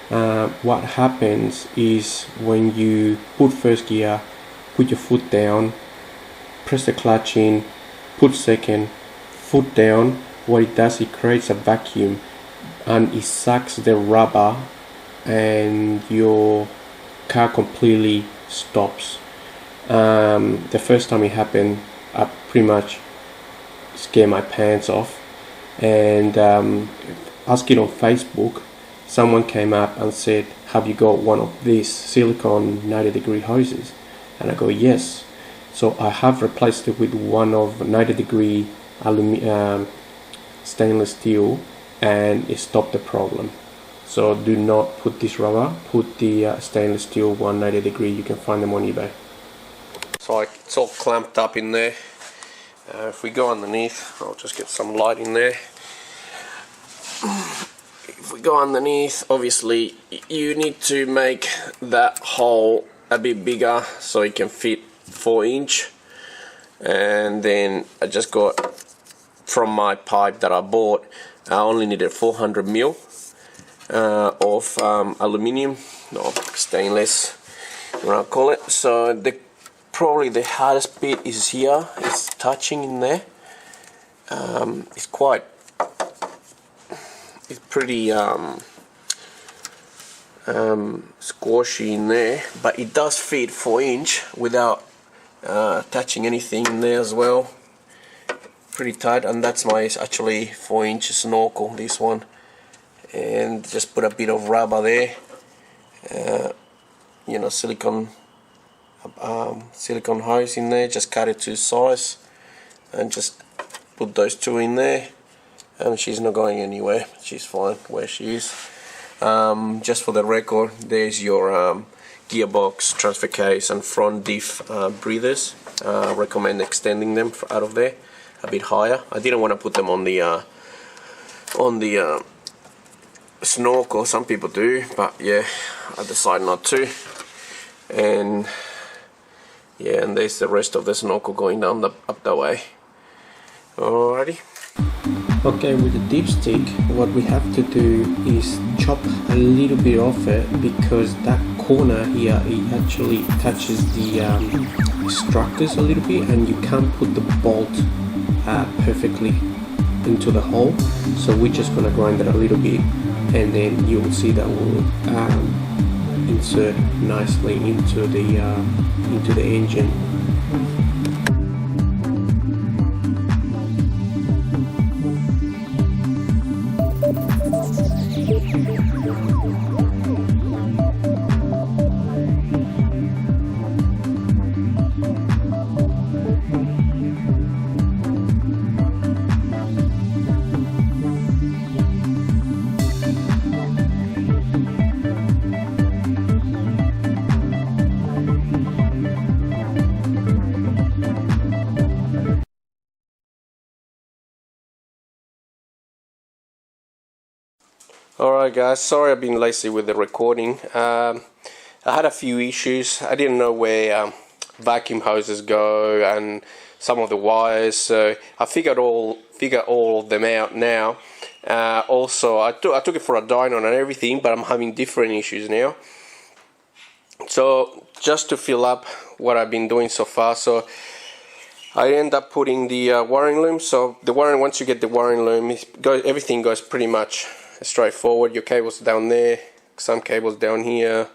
What happens is when you put first gear, put your foot down, press the clutch in, put second, foot down, what it does, it creates a vacuum and it sucks the rubber and your car completely stops. The first time it happened, I pretty much scared my pants off, and asking on Facebook, someone came up and said, have you got one of these silicone 90-degree hoses? And I go, yes. So I have replaced it with one of 90-degree stainless steel, and it stopped the problem. So do not put this rubber, put the stainless steel 190-degree. You can find them on eBay. So it's all clamped up in there. If we go underneath, I'll just get some light in there. If we go underneath, obviously you need to make that hole a bit bigger so it can fit 4-inch. And then I just got, from my pipe that I bought, I only needed 400 mil of aluminium, no, stainless, what I call it. So probably the hardest bit is here, it's touching in there. It's pretty squashy in there, but it does fit 4-inch without touching anything in there as well. Pretty tight, and that's my actually 4-inch snorkel, this one. And just put a bit of rubber there, you know, silicone hose in there. Just cut it to size and just put those two in there, and she's not going anywhere, she's fine where she is. just for the record, there's your gearbox, transfer case and front diff breathers. Recommend extending them out of there a bit higher. I didn't want to put them on the snorkel. Some people do, but yeah, I decided not to. And yeah, and there's the rest of the snorkel going down up that way. Alrighty. Okay, with the dipstick, what we have to do is chop a little bit off it, because that corner here, it actually touches the structures a little bit, and you can't put the bolt perfectly into the hole. So we're just gonna grind it a little bit, and then you will see that will insert nicely into the engine. Alright guys, sorry I've been lazy with the recording. I had a few issues. I didn't know where vacuum hoses go and some of the wires, so I figured all of them out now. Also, I took it for a dyno and everything, but I'm having different issues now. So just to fill up what I've been doing so far, so I end up putting the wiring loom. So the wiring, once you get the wiring loom, everything goes pretty much straightforward. Your cables down there, some cables down here,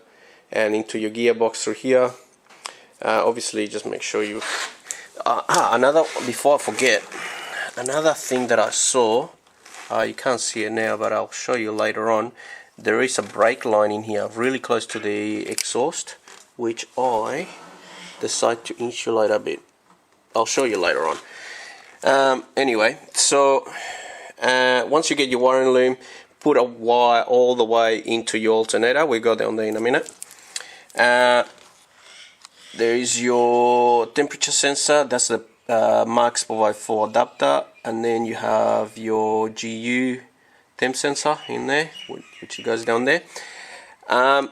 and into your gearbox through here. Obviously, just make sure you. Before I forget, another thing that I saw. You can't see it now, but I'll show you later on. There is a brake line in here, really close to the exhaust, which I decided to insulate a bit. I'll show you later on. Anyway, so once you get your wiring loom, put a wire all the way into your alternator. We'll go down there in a minute. There is your temperature sensor. That's the Max 4x4 adapter, and then you have your GU temp sensor in there, which goes down there. I'm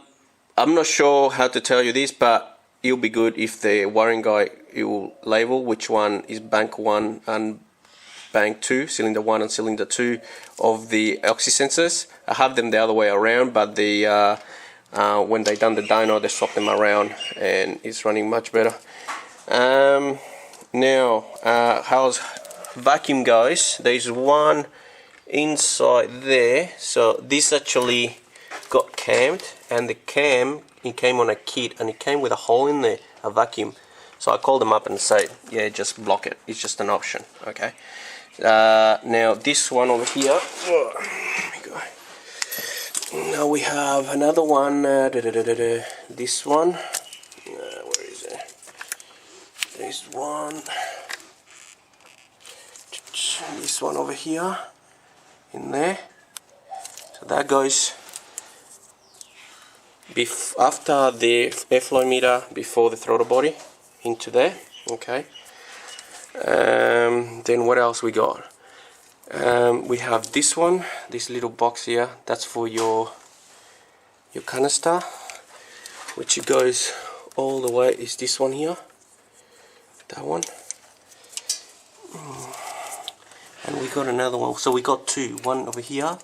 not sure how to tell you this, but it'll be good if the wiring guy will label which one is bank 1 and bank 2, cylinder 1 and cylinder 2 of the oxy sensors. I have them the other way around, but when they done the dyno, they swapped them around and it's running much better. Now, how's vacuum goes, there's one inside there. So this actually got cammed, and the cam, it came on a kit and it came with a hole in there, a vacuum. So I called them up and said, yeah, just block it, it's just an option. Okay. Now this one over here, now we have another one, this one, where is it? There's one, this one over here, in there. So that goes after the airflow meter, before the throttle body, into there. Okay. Then what else we got? We have this one, this little box here. That's for your canister, which goes all the way. Is this one here? That one. And we got another one. So we got two. One over here.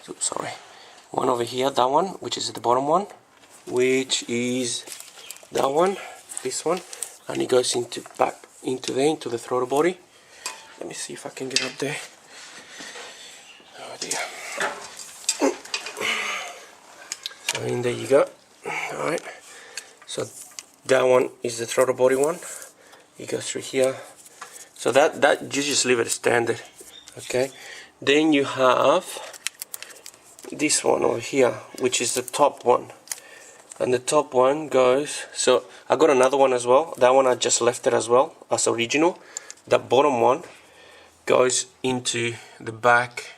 Oops, sorry. One over here. That one, which is the bottom one, which is that one. This one, and it goes back into the throttle body. Let me see if I can get up there. Oh dear. So in there you go. Alright. So that one is the throttle body one. It goes through here. So that you just leave it standard. Okay. Then you have this one over here, which is the top one. And the top one goes, so I got another one as well. That one I just left it as well as original. That bottom one goes into the back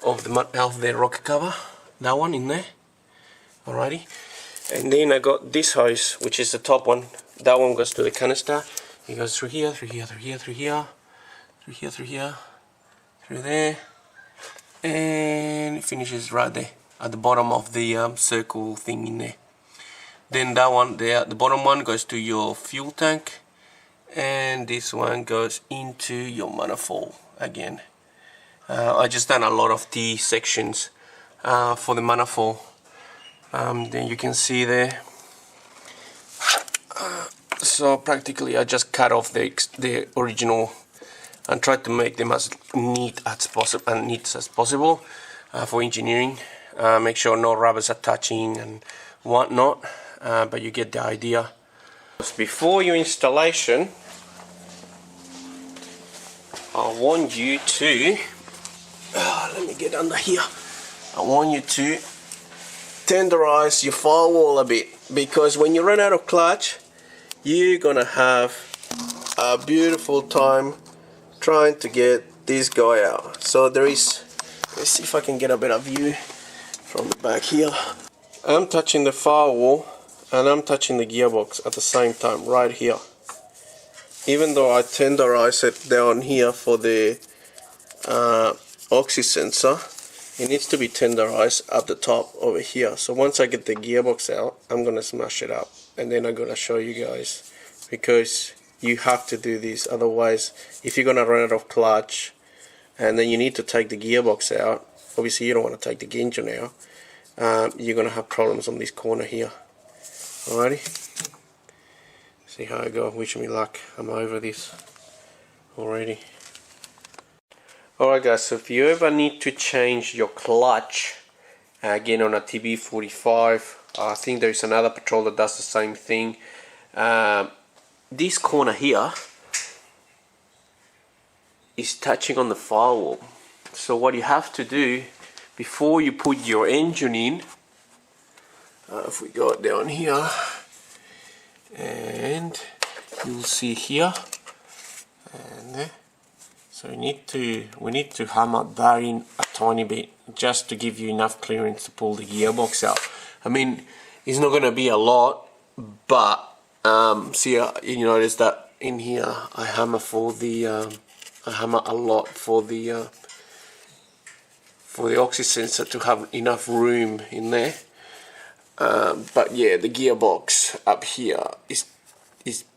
of the rocker cover. that one in there. Alrighty, and then I got this hose, which is the top one. That one goes to the canister. It goes through here, through here, through here, through here, through here, through here, through there, and it finishes right there at the bottom of the circle thing in there. Then that one there, the bottom one goes to your fuel tank, and this one goes into your manifold again. I just done a lot of T sections for the manifold. Then you can see there. So practically I just cut off the original and tried to make them as neat as possible for engineering. Make sure no rubbers are touching and whatnot, but you get the idea. Before your installation, I want you to let me get under here. I want you to tenderize your firewall a bit, because when you run out of clutch, you're gonna have a beautiful time trying to get this guy out. So there is, let's see if I can get a better view from the back here. I'm touching the firewall and I'm touching the gearbox at the same time right here. Even though I tenderize it down here for the oxy sensor, it needs to be tenderized at the top over here. So once I get the gearbox out, I'm gonna smash it up, and then I'm gonna show you guys, because you have to do this. Otherwise, if you're gonna run out of clutch and then you need to take the gearbox out, obviously you don't want to take the engine out, you're gonna have problems on this corner here. Alrighty, see how I go. Wish me luck. I'm over this already. Alright guys, so if you ever need to change your clutch, again on a TB45, I think there's another Patrol that does the same thing. This corner here is touching on the firewall. So what you have to do before you put your engine in, if we go down here, and you'll see here, and there. So we need to hammer that in a tiny bit, just to give you enough clearance to pull the gearbox out. I mean, it's not going to be a lot, but see, you notice that in here I hammer a lot for the oxy sensor to have enough room in there. But yeah, the gearbox up here is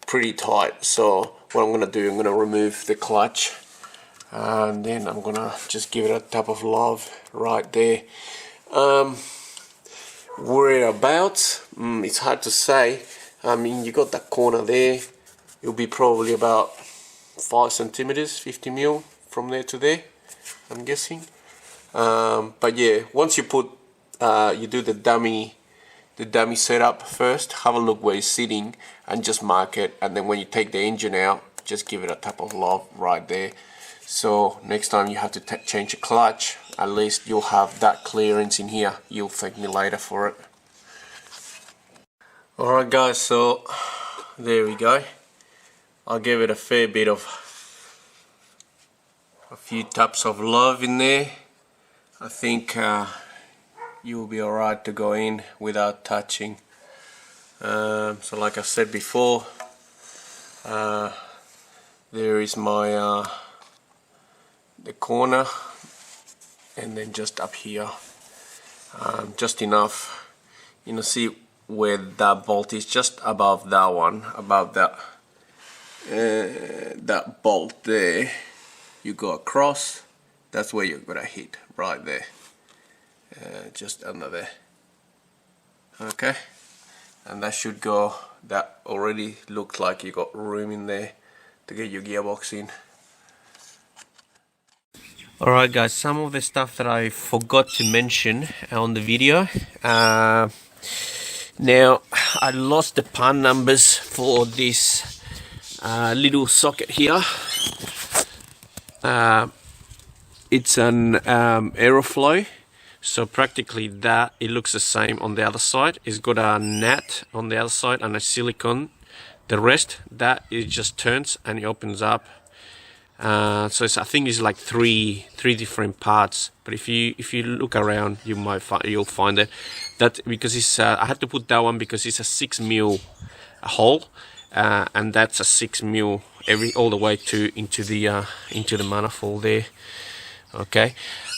pretty tight. So what I'm going to do, I'm going to remove the clutch. And then I'm gonna just give it a tap of love right there. Whereabouts, it's hard to say. I mean, you got that corner there, it'll be probably about 5 centimeters, 50 mil from there to there, I'm guessing. But yeah, once you put you do the dummy setup first, have a look where it's sitting and just mark it, and then when you take the engine out, just give it a tap of love right there. So next time you have to change a clutch, at least you'll have that clearance in here. You'll thank me later for it. Alright guys, so there we go. I gave it a fair bit of a few taps of love in there. I think you'll be alright to go in without touching. So like I said before, there is my the corner, and then just up here, just enough, you know, see where that bolt is, just above that one, above that that bolt there. You go across, that's where you're gonna hit, right there, just under there. Okay, and that should go. That already looks like you got room in there to get your gearbox in. Alright guys, some of the stuff that I forgot to mention on the video. Now, I lost the pan numbers for this little socket here. It's an AEROFLOW, so practically that, it looks the same on the other side. It's got a nut on the other side and a silicone. The rest, that it just turns and it opens up. So I think it's like three different parts. But if you look around, you'll find it. That because it's I had to put that one because it's a 6mm hole, and that's a 6mm all the way into the manifold there. Okay.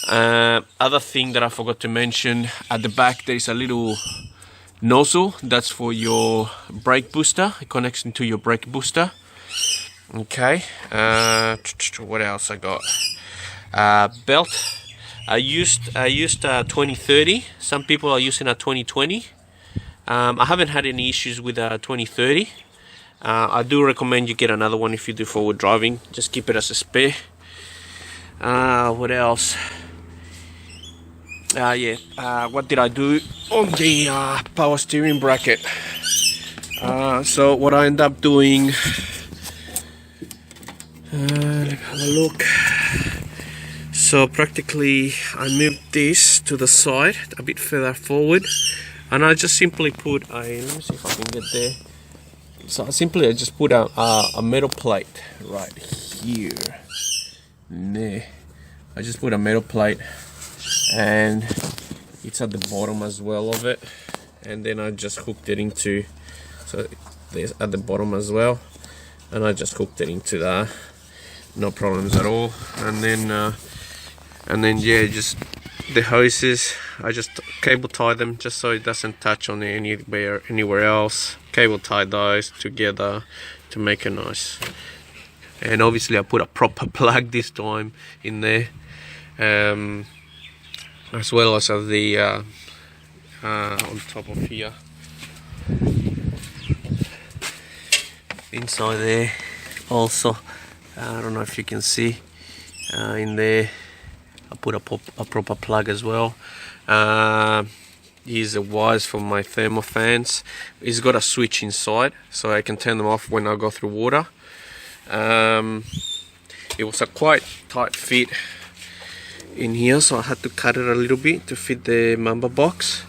Other thing that I forgot to mention, at the back there is a little nozzle. That's for your brake booster. It connects into your brake booster. Okay. What else I got? Belt. I used 2030. Some people are using a 2020. I haven't had any issues with a 2030. I do recommend you get another one if you do forward driving. Just keep it as a spare. What else? What did I do on the power steering bracket? So what I end up doing, let me have a look. So practically I moved this to the side a bit further forward, and I just simply put let me see if I can get there. So I just put a metal plate right here. There. I just put a metal plate, and it's at the bottom as well of it, and then I just hooked it into, so there's at the bottom as well, and I just hooked it into that, no problems at all. And then yeah, just the hoses, I just cable tie them just so it doesn't touch on anywhere else. Cable tie those together to make it nice. And obviously I put a proper plug this time in there, as well as the on top of here, inside there also. I don't know if you can see in there, I put a proper plug as well. Here's the wires for my thermal fans. It's got a switch inside so I can turn them off when I go through water. It was a quite tight fit in here, so I had to cut it a little bit to fit the Mamba box.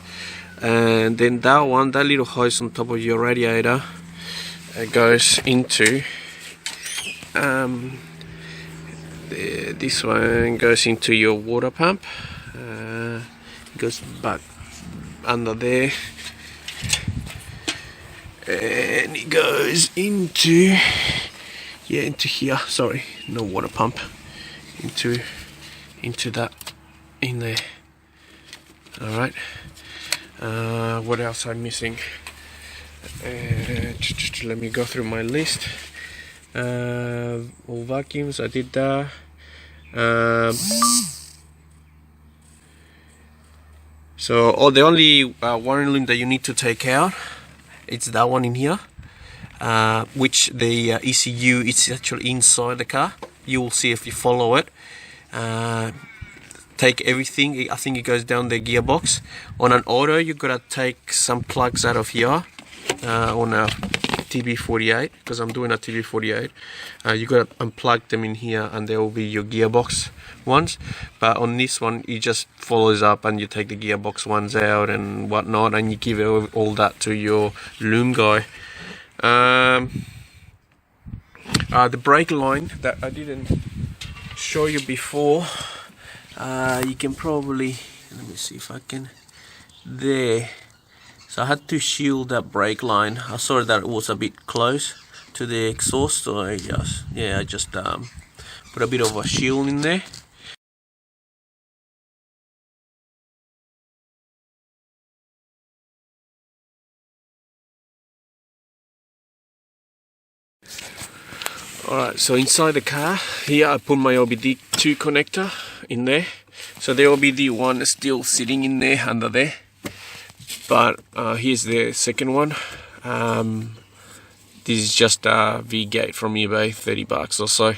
And then that little hose on top of your radiator, goes into this one goes into your water pump. It goes back under there, and it goes into here. Sorry, no water pump. Into that in there. All right. What else I'm missing? Let me go through my list. All vacuums, I did that. So the only wiring loom that you need to take out, it's that one in here, which the ECU is actually inside the car. You will see if you follow it. Take everything, I think it goes down the gearbox. On an auto, you gotta take some plugs out of here. On a TB45, because I'm doing a TB45, you gotta unplug them in here, and there will be your gearbox ones. But on this one, it just follows up, and you take the gearbox ones out and whatnot, and you give all that to your loom guy. The brake line that I didn't show you before, you can probably, let me see if I can, there. So I had to shield that brake line. I saw that it was a bit close to the exhaust, so I just put a bit of a shield in there. Alright, so inside the car, here I put my OBD2 connector in there. So the OBD1 is still sitting in there, under there. But here's the second one. This is just a V8 from eBay, $30 or so.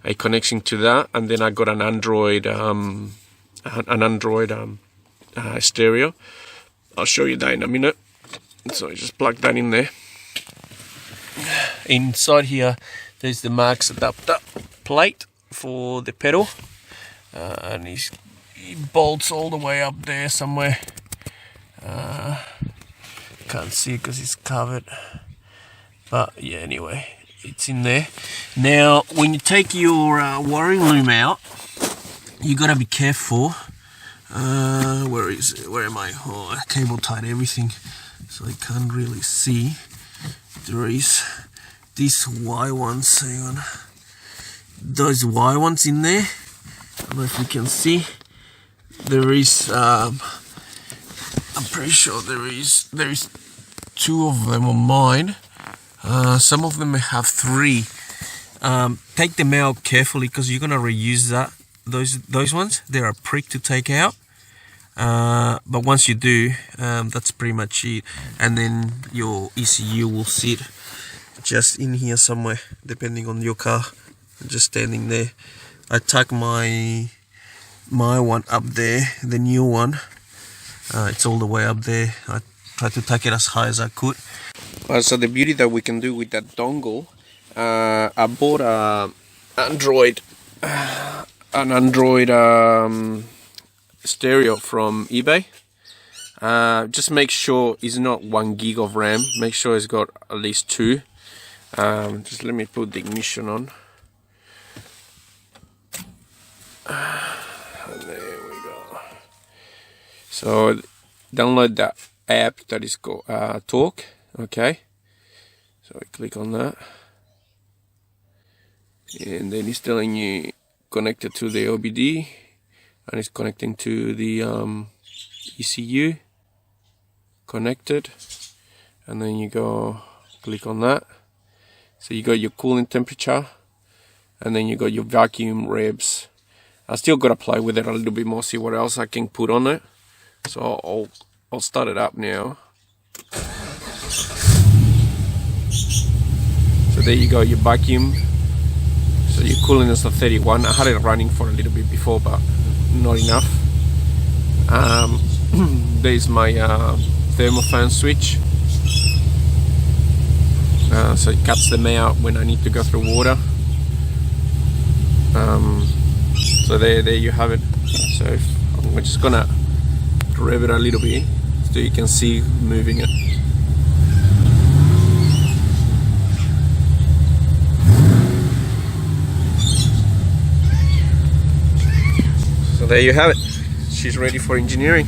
It connects into that, and then I got an Android stereo. I'll show you that in a minute. So I just plug that in there. Inside here, there's the max adapter plate for the pedal, and it bolts all the way up there somewhere. Can't see because it's covered, but yeah, anyway, it's in there. Now when you take your wiring loom out, you gotta be careful. Where is it? Where am I? Oh, I cable tied everything, so I can't really see. There is these Y ones. Hang on, those Y ones in there. I don't know if you can see. There is. I'm pretty sure there is 2 of them on mine. Some of them have 3. Take them out carefully because you're gonna reuse that. Those ones, they're a prick to take out. But once you do, that's pretty much it. And then your ECU will sit just in here somewhere, depending on your car. Just standing there. I tuck my one up there, the new one. It's all the way up there. I tried to tuck it as high as I could. So the beauty that we can do with that dongle, I bought an Android stereo from eBay. Just make sure it's not 1 gig of RAM. Make sure it's got at least 2. Just let me put the ignition on. There we go. So download that app that is called Talk. Okay, so I click on that, and then it's telling you connected to the OBD, and it's connecting to the ECU. Connected, and then you go click on that. So you got your cooling temperature, and then you got your vacuum revs. I still got to play with it a little bit more, see what else I can put on it. So I'll start it up now. So there you go, your vacuum. So your cooling is a 31. I had it running for a little bit before, but not enough. There's my thermofan switch. So it cuts them out when I need to go through water. So there you have it. So I'm just gonna rev it a little bit so you can see moving it. So there you have it. She's ready for engineering.